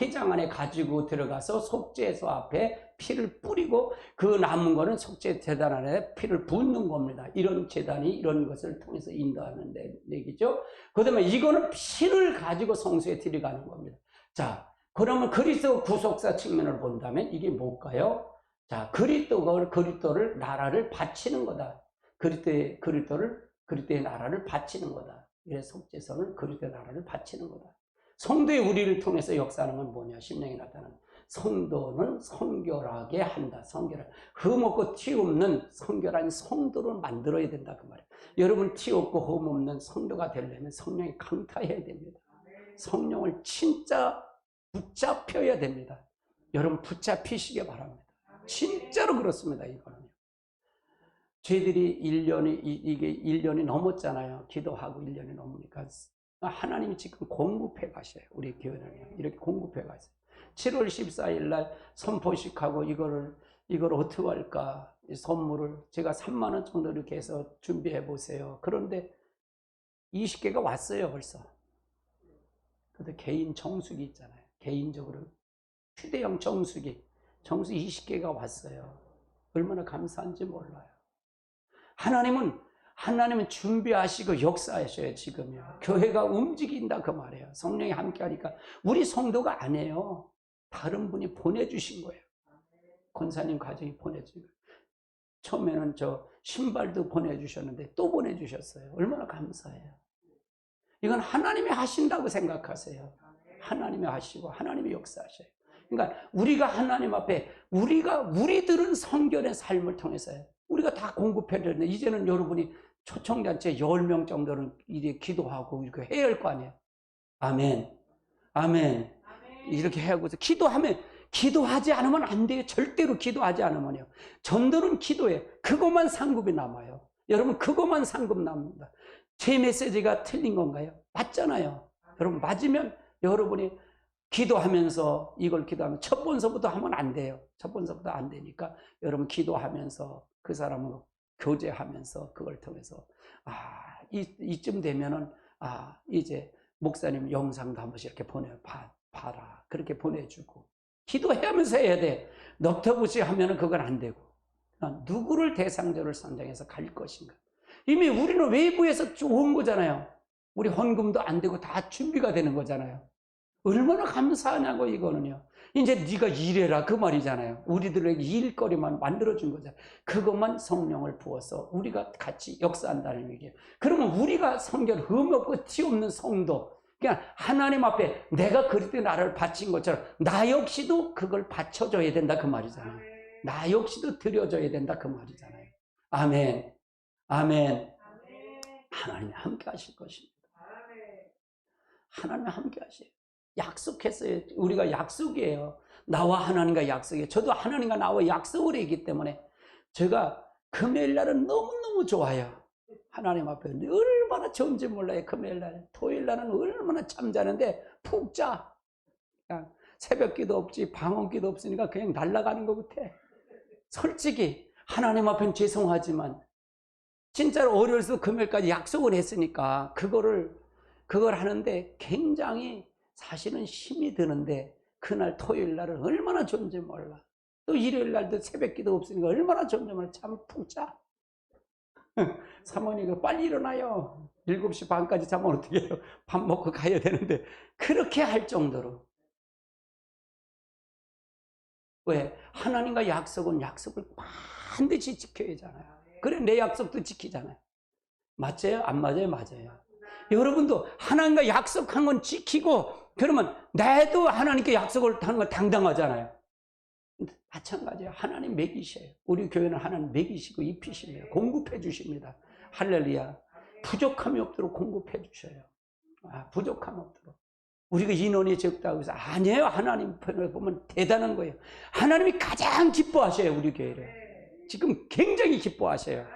회장 안에 가지고 들어가서 속죄소 앞에 피를 뿌리고 그 남은 거는 속죄 제단 안에 피를 붓는 겁니다. 이런 제단이 이런 것을 통해서 인도하는 얘기죠. 그다음에 이거는 피를 가지고 성소에 들어가는 겁니다. 자, 그러면 그리스도 구속사 측면을 본다면 이게 뭘까요? 자, 그리스도를 나라를 바치는 거다. 그리스도의 나라를 바치는 거다. 그래서 속죄선을 그리스도의 나라를 바치는 거다. 성도의 우리를 통해서 역사하는 건 뭐냐? 심령이 나타나는 성도는 성결하게 한다. 성결한 흠없고 티 없는 성결한 성도를 만들어야 된다 그 말이에요. 여러분 티 없고 흠 없는 성도가 되려면 성령이 강타해야 됩니다. 성령을 진짜 붙잡혀야 됩니다. 여러분 붙잡히시기 바랍니다. 진짜로 그렇습니다. 이거는요. 저희들이 1년이 넘었잖아요. 기도하고 1년이 넘으니까 하나님이 지금 공급해 가셔요. 우리 교회는요. 이렇게 공급해 가세요. 7월 14일 날 선포식하고 이걸 어떻게 할까? 이 선물을 제가 3만 원 정도 이렇게 해서 준비해 보세요. 그런데 20개가 왔어요, 벌써. 근데 개인 정수기 있잖아요. 개인적으로 휴대용 정수기 20개가 왔어요. 얼마나 감사한지 몰라요. 하나님은 준비하시고 역사하셔요. 지금요. 교회가 움직인다 그 말이에요. 성령이 함께하니까 우리 성도가 아니에요. 다른 분이 보내주신 거예요. 권사님 가정이 보내주신 거예요. 처음에는 저 신발도 보내주셨는데 또 보내주셨어요. 얼마나 감사해요. 이건 하나님이 하신다고 생각하세요. 하나님이 하시고 하나님이 역사하셔요. 그러니까 우리가 하나님 앞에 우리들은 성결의 삶을 통해서요. 우리가 다 공급해야 되는데 이제는 여러분이 초청단체 10명 정도는 이제 기도하고 이렇게 해야 할 거 아니에요. 아멘. 아멘. 이렇게 하고서 기도하지 않으면 안 돼요. 절대로 기도하지 않으면요. 전도는 기도예요. 그것만 상급이 남아요. 여러분 그것만 상급 남습니다. 제 메시지가 틀린 건가요? 맞잖아요. 여러분 맞으면 여러분이 기도하면서 이걸 기도하면 첫 번서부터 하면 안 돼요. 첫 번서부터 안 되니까 여러분 기도하면서 그 사람하고 교제하면서 그걸 통해서 이쯤 되면은 이제 목사님 영상도 한 번씩 이렇게 봐라. 그렇게 보내주고 기도하면서 해야 돼. 넉터부시 하면은 그건 안 되고 누구를 대상자를 선정해서 갈 것인가. 이미 우리는 외부에서 좋은 거잖아요. 우리 헌금도 안 되고 다 준비가 되는 거잖아요. 얼마나 감사하냐고 이거는요. 이제 네가 일해라 그 말이잖아요. 우리들에게 일거리만 만들어준 거잖아요. 그것만 성령을 부어서 우리가 같이 역사한다는 얘기예요. 그러면 우리가 성결 흠없고 티 없는 성도, 그냥 하나님 앞에 내가 그리스도의 나라를 바친 것처럼 나 역시도 그걸 바쳐줘야 된다 그 말이잖아요. 나 역시도 드려줘야 된다 그 말이잖아요. 아멘. 아멘. 하나님이 함께 하실 것입니다. 하나님이 함께 하세요. 약속했어요. 우리가 약속이에요. 나와 하나님과 약속이에요. 저도 하나님과 나와 약속을 했기 때문에 제가 금요일 날은 너무너무 좋아요. 하나님 앞에 얼마나 좋은지 몰라요. 금요일 날. 토요일 날은 얼마나 잠자는데 푹 자. 그냥 새벽기도 없지 방언기도 없으니까 그냥 날아가는 것 같아. 솔직히 하나님 앞엔 죄송하지만 진짜로 어려서 금요일까지 약속을 했으니까 그걸 하는데 굉장히 사실은 힘이 드는데 그날 토요일 날은 얼마나 좋은지 몰라. 또 일요일 날도 새벽기도 없으니까 얼마나 좋은지 몰라. 잠 푹 자. 사모님이 빨리 일어나요. 7시 반까지 자면 어떻게 해요? 밥 먹고 가야 되는데 그렇게 할 정도로. 왜? 하나님과 약속을 반드시 지켜야 하잖아요. 그래 내 약속도 지키잖아요. 맞아요? 안 맞아요? 맞아요. 여러분도 하나님과 약속한 건 지키고 그러면 나도 하나님께 약속을 하는 건 당당하잖아요. 마찬가지예요. 하나님 먹이셔요. 우리 교회는 하나님 먹이시고 입히십니다. 공급해 주십니다. 할렐루야. 부족함이 없도록 공급해 주셔요. 부족함 없도록. 우리가 인원이 적다고 해서 아니에요. 하나님 편을 보면 대단한 거예요. 하나님이 가장 기뻐하셔요. 우리 교회를. 지금 굉장히 기뻐하셔요.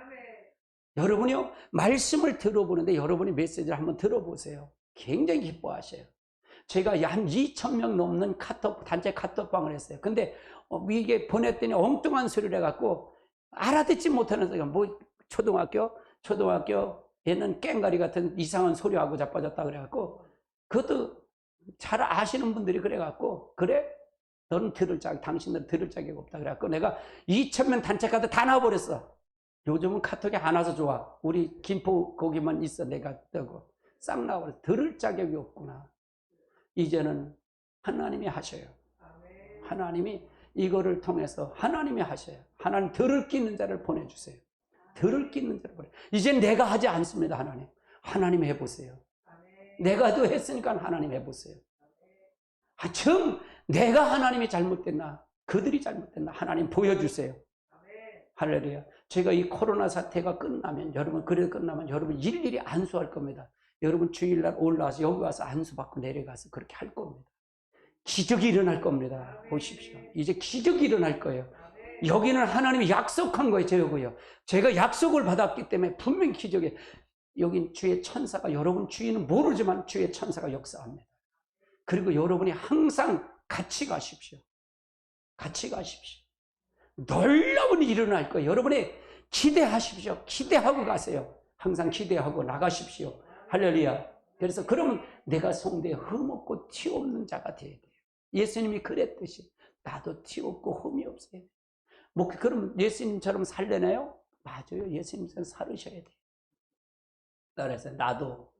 여러분이요. 말씀을 들어보는데 여러분이 메시지를 한번 들어보세요. 굉장히 기뻐하셔요. 제가 한 2,000명 넘는 단체 카톡방을 했어요. 근데 이게 보냈더니 엉뚱한 소리를 해갖고 알아듣지 못하는 소리가 초등학교 얘는 깽가리 같은 이상한 소리하고 자빠졌다 그래갖고, 그것도 잘 아시는 분들이 그래갖고, 그래? 너는 당신들은 들을 자격이 없다 그래갖고, 내가 2,000명 단체 카드 다 나와버렸어. 요즘은 카톡이 안 와서 좋아. 우리 김포 거기만 있어. 내가 뜨고 싹 나와버렸어. 들을 자격이 없구나. 이제는 하나님이 하셔요. 하나님이 이거를 통해서 하나님이 하셔요. 하나님 들을 끼는 자를 보내주세요. 들을 끼는 자를 보내. 이제 내가 하지 않습니다. 하나님 해보세요. 내가 또 했으니까 하나님 해보세요. 내가 하나님이 잘못됐나, 그들이 잘못됐나, 하나님 보여주세요. 할렐루야. 제가 이 코로나 사태가 끝나면, 여러분 일일이 안수할 겁니다. 여러분 주일날 올라와서 여기 와서 안수받고 내려가서 그렇게 할 겁니다. 기적이 일어날 겁니다. 보십시오. 이제 기적이 일어날 거예요. 여기는 하나님이 약속한 거예요. 저고요. 제가 약속을 받았기 때문에 분명히 기적이, 여긴 주의 천사가, 여러분 주인은 모르지만 주의 천사가 역사합니다. 그리고 여러분이 항상 같이 가십시오. 같이 가십시오. 놀라운 일이 일어날 거예요. 여러분이 기대하십시오. 기대하고 가세요. 항상 기대하고 나가십시오. 할렐루야. 그래서 그러면 내가 성대에 흠없고 티 없는 자가 되어야 돼요. 예수님이 그랬듯이 나도 티 없고 흠이 없어야 돼요. 그럼 예수님처럼 살려나요? 맞아요. 예수님처럼 살으셔야 돼요. 그래서 나도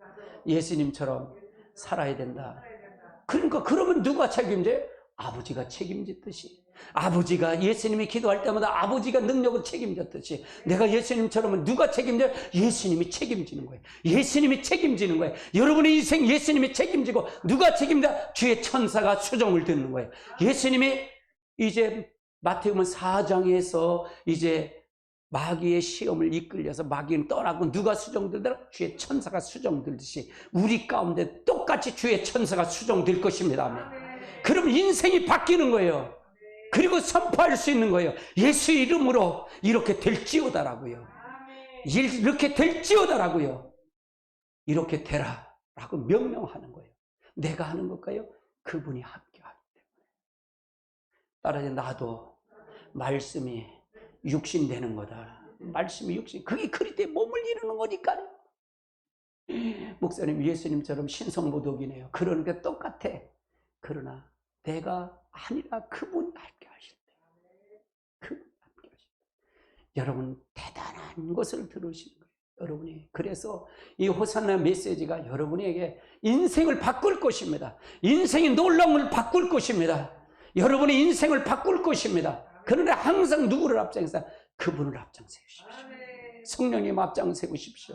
예수님처럼 살아야 된다. 그러니까 그러면 누가 책임져요? 아버지가 책임졌듯이. 아버지가 예수님이 기도할 때마다 아버지가 능력을 책임졌듯이 내가 예수님처럼 누가 책임져요? 예수님이 책임지는 거예요. 예수님이 책임지는 거예요. 여러분의 인생 예수님이 책임지고 누가 책임져? 주의 천사가 수종을 듣는 거예요. 예수님이 이제 마태복음 4장에서 이제 마귀의 시험을 이끌려서 마귀는 떠나고 누가 수종들더라? 주의 천사가 수종들듯이 우리 가운데 똑같이 주의 천사가 수종될 것입니다. 아멘. 그럼 인생이 바뀌는 거예요. 그리고 선포할 수 있는 거예요. 예수 이름으로 이렇게 될지어다라고요. 이렇게 될지어다라고요. 이렇게 되라 라고 명령하는 거예요. 내가 하는 것과요, 그분이 함께하기 때문에. 따라서 나도 말씀이 육신 되는 거다. 말씀이 육신, 그게 그리스도의 몸을 이루는 거니까요. 목사님, 예수님처럼 신성모독이네요. 그러니까 똑같아. 그러나 내가 아니라 그분이 함께 하실 때, 그분이 함께 하실 때, 여러분 대단한 것을 들으시는 거예요. 여러분이 그래서 이 호산나 메시지가 여러분에게 인생을 바꿀 것입니다. 인생의 놀라움을 바꿀 것입니다. 여러분의 인생을 바꿀 것입니다. 그러나 항상 누구를 앞장서? 그분을 앞장세우십시오. 성령님 앞장세우십시오.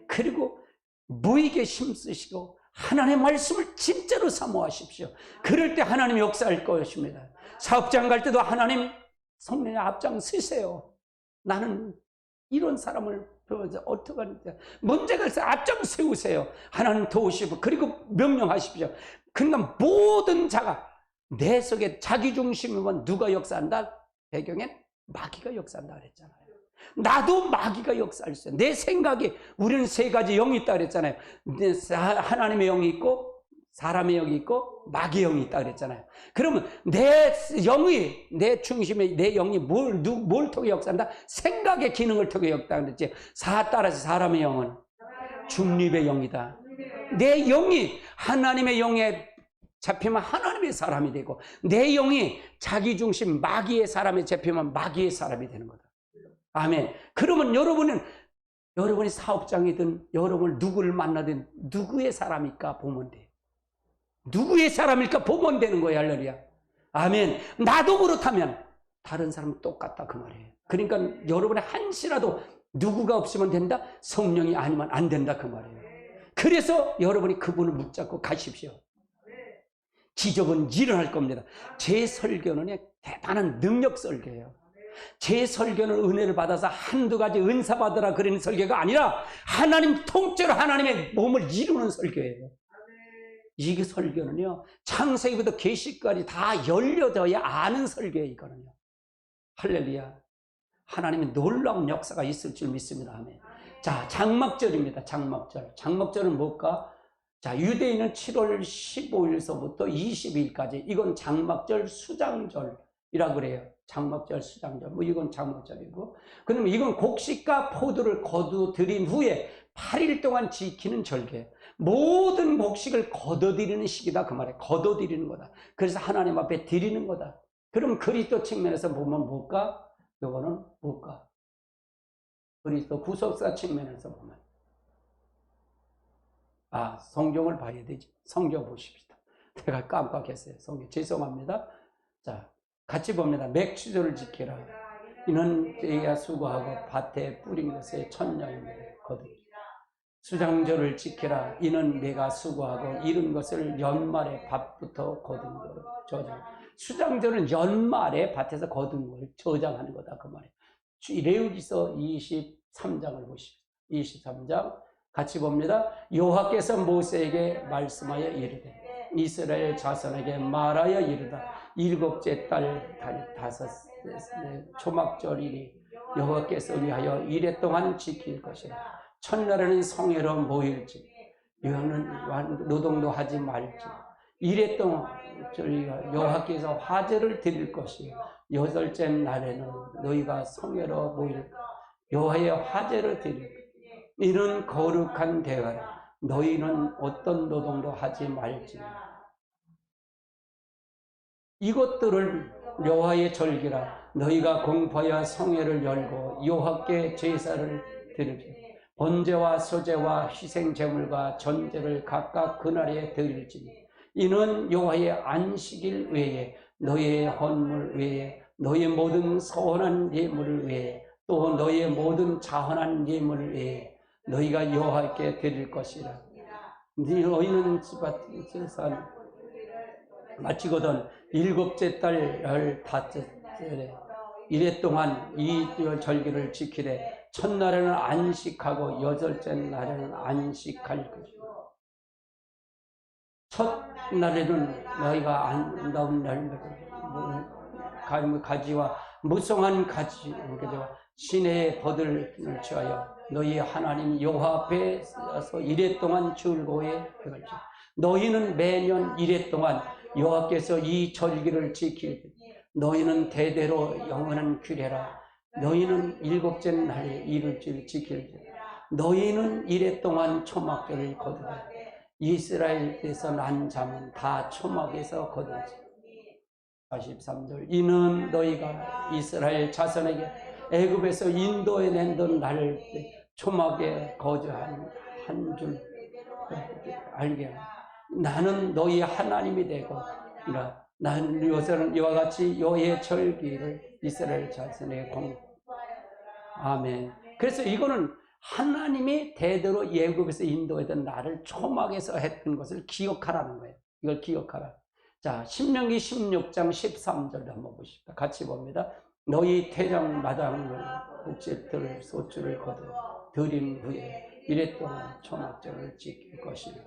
그리고 무익에 힘쓰시고 하나님의 말씀을 진짜로 사모하십시오. 그럴 때 하나님이 역사할 것입니다. 사업장 갈 때도 하나님 성령의 앞장서세요. 나는 이런 사람을 어떻게 하는지 문제가 있어 앞장 세우세요. 하나님 도우시고 그리고 명령하십시오. 그러니까 모든 자가 내 속에 자기 중심이면 누가 역사한다? 배경엔 마귀가 역사한다 그랬잖아요. 나도 마귀가 역사할 수 있어요. 내 생각이, 우리는 세 가지 영이 있다 그랬잖아요. 하나님의 영이 있고 사람의 영이 있고 마귀의 영이 있다 그랬잖아요. 그러면 내 영이, 내 중심에 내 영이 뭘 통해 역사한다? 생각의 기능을 통해 역사한다 그랬지. 따라서 사람의 영은 중립의 영이다. 내 영이 하나님의 영에 잡히면 하나님의 사람이 되고, 내 영이 자기 중심 마귀의 사람에 잡히면 마귀의 사람이 되는 거다. 아멘. 그러면 여러분이 사업장이든 여러분 누구를 만나든 누구의 사람일까 보면 돼요. 누구의 사람일까 보면 되는 거예요. 할렐루야. 아멘. 나도 그렇다면 다른 사람은 똑같다 그 말이에요. 그러니까 여러분의 한시라도 누구가 없으면 된다? 성령이 아니면 안 된다 그 말이에요. 그래서 여러분이 그분을 붙잡고 가십시오. 기적은 일어날 겁니다. 제 설교는 대단한 능력 설교예요. 제 설교는 은혜를 받아서 한두 가지 은사 받으라 그러는 설교가 아니라 하나님 통째로 하나님의 몸을 이루는 설교예요. 이 설교는요, 창세기부터 계시까지 다 열려져야 아는 설교예요. 이거는요. 할렐루야. 하나님의 놀라운 역사가 있을 줄 믿습니다. 아멘. 자, 장막절입니다. 장막절. 장막절은 뭘까? 자, 유대인은 7월 15일서부터 22일까지, 이건 장막절 수장절이라고 그래요. 장막절 수장절, 이건 장막절이고, 그러면 이건 곡식과 포도를 거두드린 후에 8일 동안 지키는 절개. 모든 곡식을 거둬들이는 시기다 그 말이에요. 거둬들이는 거다. 그래서 하나님 앞에 드리는 거다. 그럼 그리스도 측면에서 보면 뭘까? 이거는 뭘까? 그리스도 구속사 측면에서 보면 성경을 봐야 되지. 성경 보십시다. 내가 깜빡했어요. 성경 죄송합니다. 자, 같이 봅니다. 맥추절을 지키라. 이는 때야 수고하고 밭에 뿌린 것에 천냥을 거두리라. 수장절을 지키라. 이는 내가 수고하고 이른 것을 연말에 밭부터 거둔 거로 저장. 수장절은 연말에 밭에서 거둔 걸 저장하는 거다 그 말이에요. 레위기서 23장을 보십시오. 23장 같이 봅니다. 여호와께서 모세에게 말씀하여 이르되 이스라엘 자손에게 말하여 이르다. 일곱째 달 다섯 초막절이니 여호와께서 위하여 이레 동안 지킬 것이라. 첫날에는 성회로 모일지 여호와는 노동도 하지 말지. 이레 동안 저희가 여호와께서 화제를 드릴 것이요 여덟째 날에는 너희가 성회로 모일 여호와의 화제를 드릴 이는 거룩한 대화라. 너희는 어떤 노동도 하지 말지. 이것들을 여호와의 절기라. 너희가 공포하여 성회를 열고 여호와께 제사를 드리지. 번제와 소제와 희생 제물과 전제를 각각 그날에 드릴지니 이는 여호와의 안식일 외에 너희의 헌물 외에 너희의 모든 서원한 예물을 외에 또 너희의 모든 자헌한 예물 외에 너희가 여호와께 드릴 것이라. 너희는 제사 마치거든 일곱째 달 15절에 이래 동안 이 절기를 지키되 첫날에는 안식하고 여덟째 날에는 안식할 것이다. 첫날에는 너희가 아름다운 가지와 무성한 가지 시내의 버들을 취하여 너희 하나님 여호와 앞에서 이래 동안 즐거워해 할지. 너희는 매년 이래 동안 여호와께서 이 절기를 지킬 너희는 대대로 영원한 규례라. 너희는 일곱째 날에 이룰지를 지킬지. 너희는 이래 동안 초막절을 거두라. 이스라엘에서 난 자는 다 초막에서 거두지. 43절 이는 너희가 이스라엘 자손에게 애굽에서 인도해 낸던 날을 초막에 거주한 한 줄 알게 하라. 나는 너희 하나님이 되고 나는 요새는 이와 같이 여호와의 절기를 이스라엘 자손에게 공. 아멘. 그래서 이거는 하나님이 대대로 애굽에서 인도했던 나를 초막에서 했던 것을 기억하라는 거예요. 이걸 기억하라. 자, 신명기 16장 13절 한번 보십시다. 같이 봅니다. 너희 태장 마당을 곡식들을 소주를 거둬 드린 후에 이래 동안 초막절을 지킬 것이다.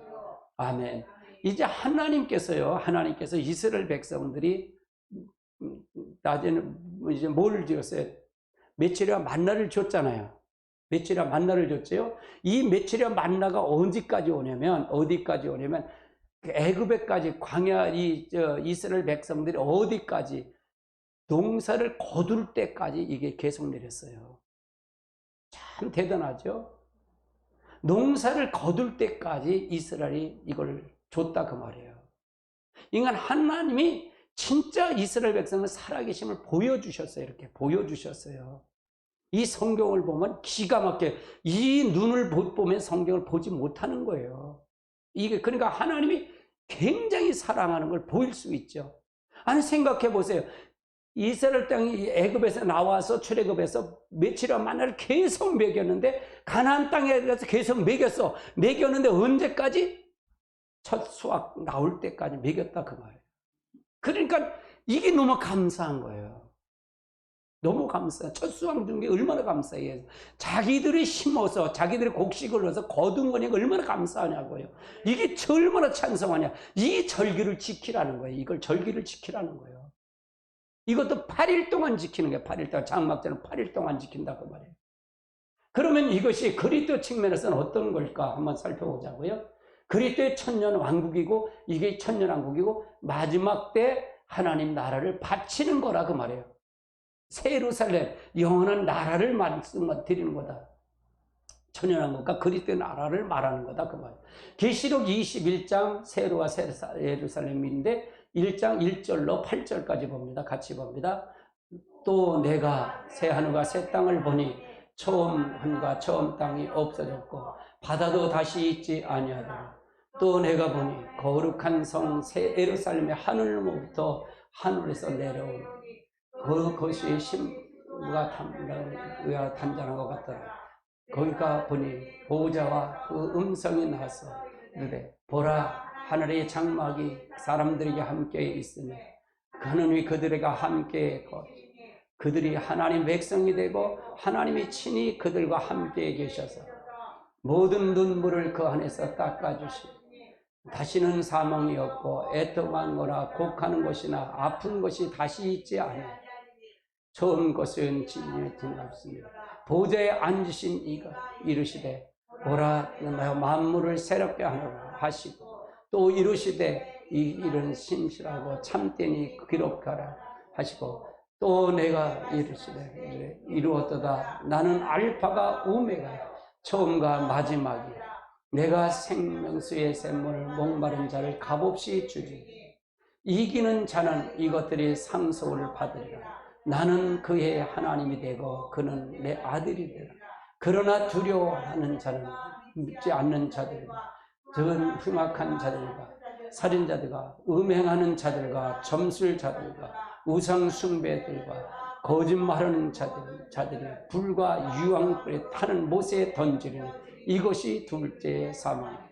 아멘. 이제 하나님께서 이스라엘 백성들이 낮에는 이제 뭘 지었어요? 메추리와 만나를 줬잖아요. 메추리와 만나를 줬죠. 이 메추리와 만나가 어디까지 오냐면 애굽에까지 광야 이스라엘 백성들이 어디까지 농사를 거둘 때까지 이게 계속 내렸어요. 참 대단하죠. 농사를 거둘 때까지 이스라엘이 이걸 줬다 그 말이에요. 인간 하나님이 진짜 이스라엘 백성을 살아계심을 보여주셨어요. 이렇게 보여주셨어요. 이 성경을 보면 기가 막혀. 이 눈을 보면 성경을 보지 못하는 거예요. 이게 그러니까 하나님이 굉장히 사랑하는 걸 보일 수 있죠. 아니 생각해 보세요. 이스라엘 땅이 애굽에서 나와서 출애굽해서 며칠이나 만나를 계속 먹였는데 가나안 땅에 가서 계속 먹였는데 언제까지? 첫 수확 나올 때까지 먹였다 그 말이에요. 그러니까 이게 너무 감사한 거예요. 너무 감사해요. 첫 수확 준 게 얼마나 감사해요. 자기들이 심어서 자기들이 곡식을 넣어서 거둔 거니까 얼마나 감사하냐고요. 이게 얼마나 찬성하냐. 이 절기를 지키라는 거예요. 이걸 절기를 지키라는 거예요. 이것도 8일 동안 지키는 거예요. 8일 동안. 장막절은 8일 동안 지킨다고 말해요. 그러면 이것이 그리스도 측면에서는 어떤 걸까 한번 살펴보자고요. 그리스도의 천년 왕국이고 이게 천년 왕국이고 마지막 때 하나님 나라를 바치는 거라 그 말이에요. 새 예루살렘 영원한 나라를 말씀드리는 거다. 천연왕국과 그리스도의 나라를 말하는 거다 그 말이에요. 계시록 21장 세로와 새 예루살렘인데 1장 1절로 8절까지 봅니다. 같이 봅니다. 또 내가 새 하늘과 새 땅을 보니 처음 하늘과 처음 땅이 없어졌고 바다도 다시 있지 아니하더라. 또 내가 보니 거룩한 성 새 예루살렘의 하늘로부터 하늘에서 내려온 그것이 심과 단장한 것 같더라. 거기가 보니 보호자와 그 음성이 나서 이르되 보라 하늘의 장막이 사람들에게 함께 있으며 하느님이 그들과 함께 그들이 하나님 백성이 되고 하나님이 친히 그들과 함께 계셔서 모든 눈물을 그 안에서 닦아주시고 다시는 사망이 없고 애통하거나 곡하는 것이나 아픈 것이 다시 있지 않아. 처음 것은 진리에 등없습니다. 보좌에 앉으신 이가 이르시되 보라 내가 만물을 새롭게 하노라 하시고 또 이르시되 이 일은 신실하고 참되니 기록하라 하시고 또 내가 이르시되 이루었도다 나는 알파가 오메가 처음과 마지막이야. 내가 생명수의 샘물을 목마른 자를 값없이 주지. 이기는 자는 이것들이 상속을 받으리라. 나는 그의 하나님이 되고 그는 내 아들이 되라. 그러나 두려워하는 자는 믿지 않는 자들과 적은 흉악한 자들과 살인자들과 음행하는 자들과 점술자들과 우상숭배들과 거짓말하는 자들이 불과 유황불에 타는 못에 던지리니 이것이 둘째 사망이다.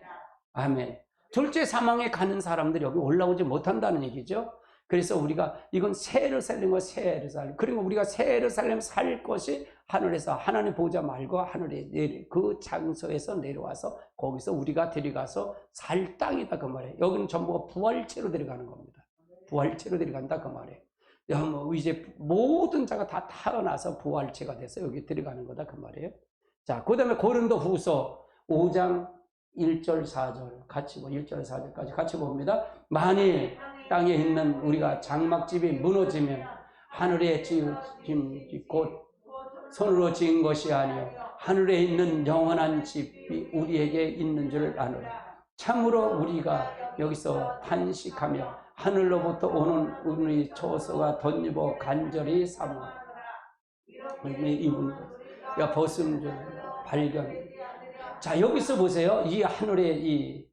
아멘. 둘째 사망에 가는 사람들이 여기 올라오지 못한다는 얘기죠. 그래서 우리가 이건 새 예루살렘과 새 예루살렘, 그리고 우리가 새 예루살렘 살 것이 하늘에서 하나님 보좌 말고 하늘에 그 장소에서 내려와서 거기서 우리가 데려가서 살 땅이다 그 말이에요. 여기는 전부가 부활체로 데려가는 겁니다. 부활체로 데려간다 그 말이에요. 이제 모든 자가 다 타어나서 부활체가 돼서 여기 들어가는 거다 그 말이에요. 자, 그 다음에 고린도후서 5장 1절 4절 같이 1절 4절까지 같이 봅니다. 만일 땅에 있는 우리가 장막집이 무너지면 하늘에 지은 곧 손으로 지은 것이 아니요 하늘에 있는 영원한 집이 우리에게 있는 줄 아노라. 참으로 우리가 여기서 탄식하며 하늘로부터 오는 우리 초소가 덧입어 간절히 사모하라. 입은 벗은 줄 발견. 자, 여기서 보세요. 이 하늘의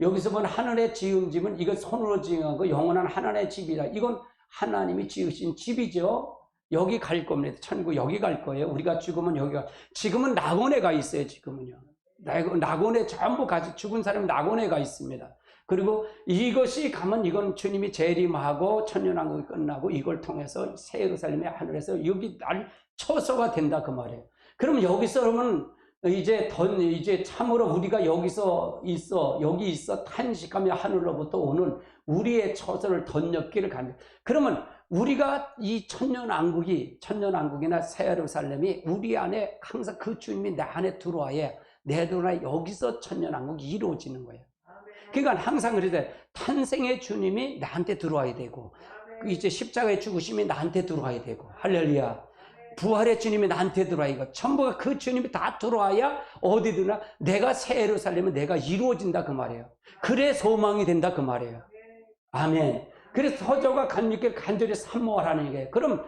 여기서 보면 하늘의 지은 집은 이거 손으로 지은 거 영원한 하나님의 집이라. 이건 하나님이 지으신 집이죠. 여기 갈 겁니다. 천국 여기 갈 거예요. 우리가 죽으면 여기가. 지금은 낙원에 가 있어요. 지금은요. 낙원에 전부 같이 죽은 사람이 낙원에 가 있습니다. 그리고 이것이 가면 이건 주님이 재림하고 천년왕국이 끝나고 이걸 통해서 새 예루살렘의 하늘에서 여기 날 처소가 된다 그 말이에요. 그러면 여기서 그러면 이제 참으로 우리가 여기서 여기 있어 탄식하며 하늘로부터 오는 우리의 처소를 덧nhập기를 간다. 그러면 우리가 이 천년왕국이나 새 예루살렘이 우리 안에 항상 그 주님이 내 안에 들어와야 내 들어와야 여기서 천년왕국이 이루어지는 거예요. 그러니까 항상 그래서 탄생의 주님이 나한테 들어와야 되고 이제 십자가의 죽으심이 나한테 들어와야 되고 할렐루야. 부활의 주님이 나한테 들어와야 이거 전부가 그 주님이 다 들어와야 어디든나 내가 새 예루살렘은 내가 이루어진다 그 말이에요. 그래 소망이 된다 그 말이에요. 아멘. 그래서 서저가 간절히 사모하라는 얘기예요. 그럼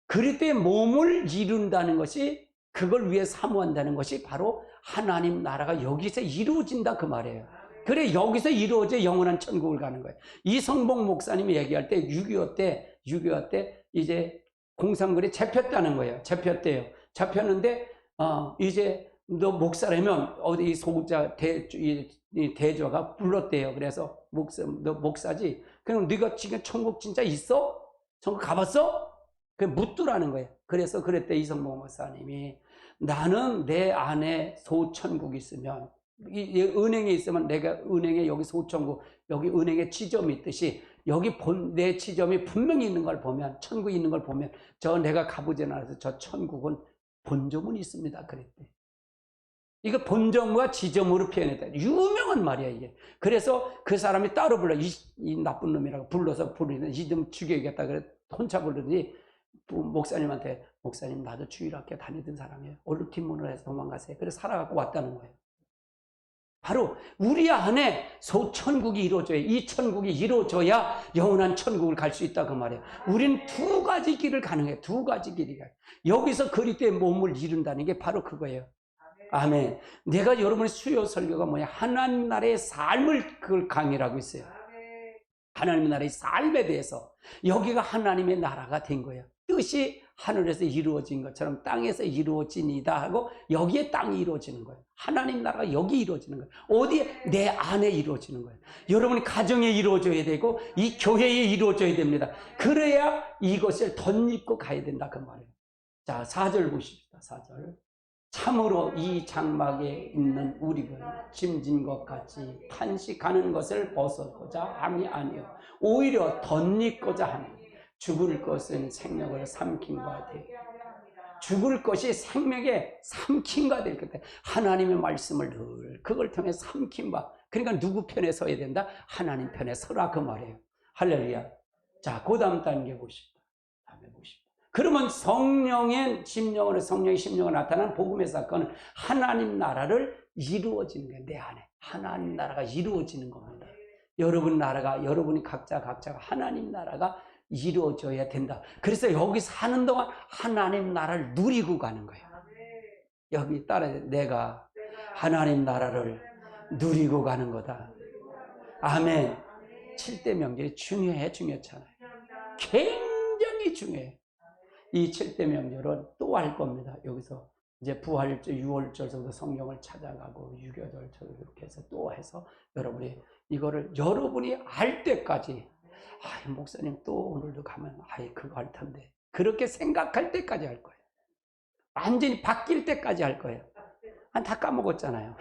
그리스도의 몸을 이룬다는 것이 그걸 위해 사모한다는 것이 바로 하나님 나라가 여기서 이루어진다 그 말이에요. 그래 여기서 이루어져 영원한 천국을 가는 거예요. 이성봉 목사님이 얘기할 때 6.25 때 이제 공산군이 잡혔다는 거예요. 잡혔는데 이제 너 목사라면 어디 소자 대조가 불렀대요. 그래서 너 목사지? 그럼 네가 지금 천국 진짜 있어? 천국 가봤어? 그 묻더라는 거예요. 그래서 그랬대 이성봉 목사님이 나는 내 안에 소천국이 있으면 이 은행에 있으면 내가 은행에 여기 소천국 여기 은행에 지점이 있듯이 여기 내 지점이 분명히 있는 걸 보면 천국이 있는 걸 보면 저 내가 가보지 않아서 저 천국은 본점은 있습니다 그랬대. 이거 본점과 지점으로 표현했다. 유명한 말이야 이게. 그래서 그 사람이 따로 불러 이 나쁜 놈이라고 불러서 부르는 이 좀 죽여야겠다 그래 혼자 부르더니 목사님한테, 목사님 나도 주일학교 다니던 사람이에요. 얼른 뒷문으로 해서 도망가세요. 그래서 살아갖고 왔다는 거예요. 바로 우리 안에 천국이 이루어져야, 이 천국이 이루어져야 영원한 천국을 갈 수 있다 그 말이에요. 우리는 두 가지 길을 가능해요. 두 가지 길이. 여기서 그리스도의 몸을 이룬다는 게 바로 그거예요. 아멘. 내가 여러분의 수요 설교가 뭐냐, 하나님 나라의 삶을 그걸 강의를 하고 있어요. 하나님의 나라의 삶에 대해서. 여기가 하나님의 나라가 된 거예요. 뜻이 하늘에서 이루어진 것처럼 땅에서 이루어지니다 하고, 여기에 땅이 이루어지는 거예요. 하나님 나라가 여기 이루어지는 거예요. 어디에? 내 안에 이루어지는 거예요. 여러분이 가정에 이루어져야 되고, 이 교회에 이루어져야 됩니다. 그래야 이것을 덧입고 가야 된다 그 말이에요. 자, 4절 보십시다. 4절. 참으로 이 장막에 있는 우리가 짐진 것 같이 탄식하는 것을 벗어고자 함이 아니요 오히려 덧입고자 하니, 죽을 것은 생명을 삼킨과 되, 죽을 것이 생명에 삼킨과 될 것. 하나님의 말씀을 늘 그걸 통해 삼킨 바. 그러니까 누구 편에 서야 된다? 하나님 편에 서라 그 말이에요. 할렐루야. 자, 그 다음 단계 보십시다. 다음에 보십시다. 그러면 성령의 심령으로, 성령의 심령으로 나타난 복음의 사건은 하나님 나라를 이루어지는 거예요. 내 안에 하나님 나라가 이루어지는 겁니다. 여러분 나라가, 여러분이 각자가 하나님 나라가 이루어져야 된다. 그래서 여기 사는 동안 하나님 나라를 누리고 가는 거예요. 여기 따라 내가 하나님 나라를 누리고 가는 거다. 아멘. 7대 명절이 중요하잖아요. 굉장히 중요해. 이 7대 명절은 또 할 겁니다. 여기서 이제 부활절, 6월절 정도 성령을 찾아가고, 6.25절 이렇게 해서 또 해서 여러분이 이거를 여러분이 알 때까지, 아, 목사님 또 오늘도 가면 그거 할 텐데, 그렇게 생각할 때까지 할 거예요. 완전히 바뀔 때까지 할 거예요. 다 까먹었잖아요.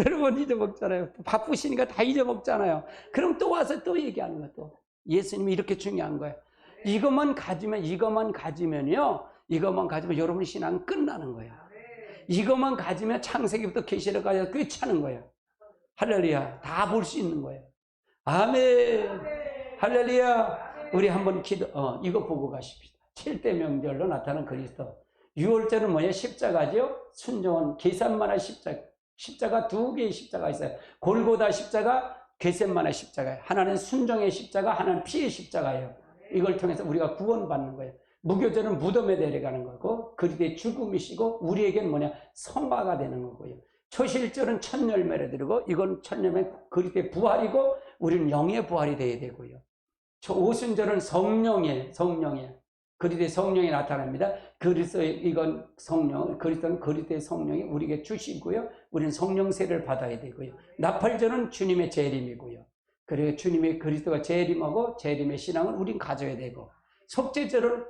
여러분 잊어먹잖아요. 바쁘시니까 다 잊어먹잖아요. 그럼 또 와서 또 얘기하는 거예요. 또 예수님이 이렇게 중요한 거예요. 이것만 가지면 여러분의 신앙은 끝나는 거예요. 이것만 가지면 창세기부터 계시록까지 꽤 차는 거예요. 할렐루야. 다 볼 수 있는 거예요. 아멘. 할렐루야. 우리 한번 이거 보고 가십시다. 7대 명절로 나타난 그리스도. 6월절은 뭐냐? 십자가죠. 순종은 겟세마네 십자가 2개의 십자가 있어요. 골고다 십자가, 겟세마네 십자가. 하나는 순종의 십자가, 하나는 피의 십자가예요. 이걸 통해서 우리가 구원받는 거예요. 무교절은 무덤에 내려가는 거고, 그리스도의 죽음이시고, 우리에게는 뭐냐? 성화가 되는 거고요. 초실절은 첫 열매를 드리고, 이건 첫 열매 그리스도의 부활이고, 우리는 영의 부활이 되어야 되고요. 오순절은 성령이에요. 그리스도의 성령이 나타납니다. 그리스도는 그리스도의 성령이 우리에게 주시고요. 우리는 성령세를 받아야 되고요. 나팔절은 주님의 재림이고요. 그리고 주님의 그리스도가 재림하고 재림의 신앙을 우린 가져야 되고, 속죄절은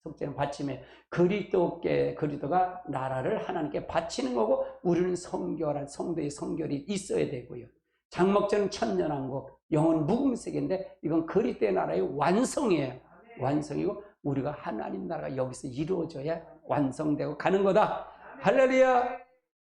속죄는 받침에 그리스도가 나라를 하나님께 바치는 거고, 우리는 성결한 성도의 성결이 있어야 되고요. 장막절은 천년왕국, 영원 묵음세계인데, 이건 그리스도의 나라의 완성이에요. 완성이고, 우리가 하나님 나라가 여기서 이루어져야 완성되고 가는 거다. 할렐루야.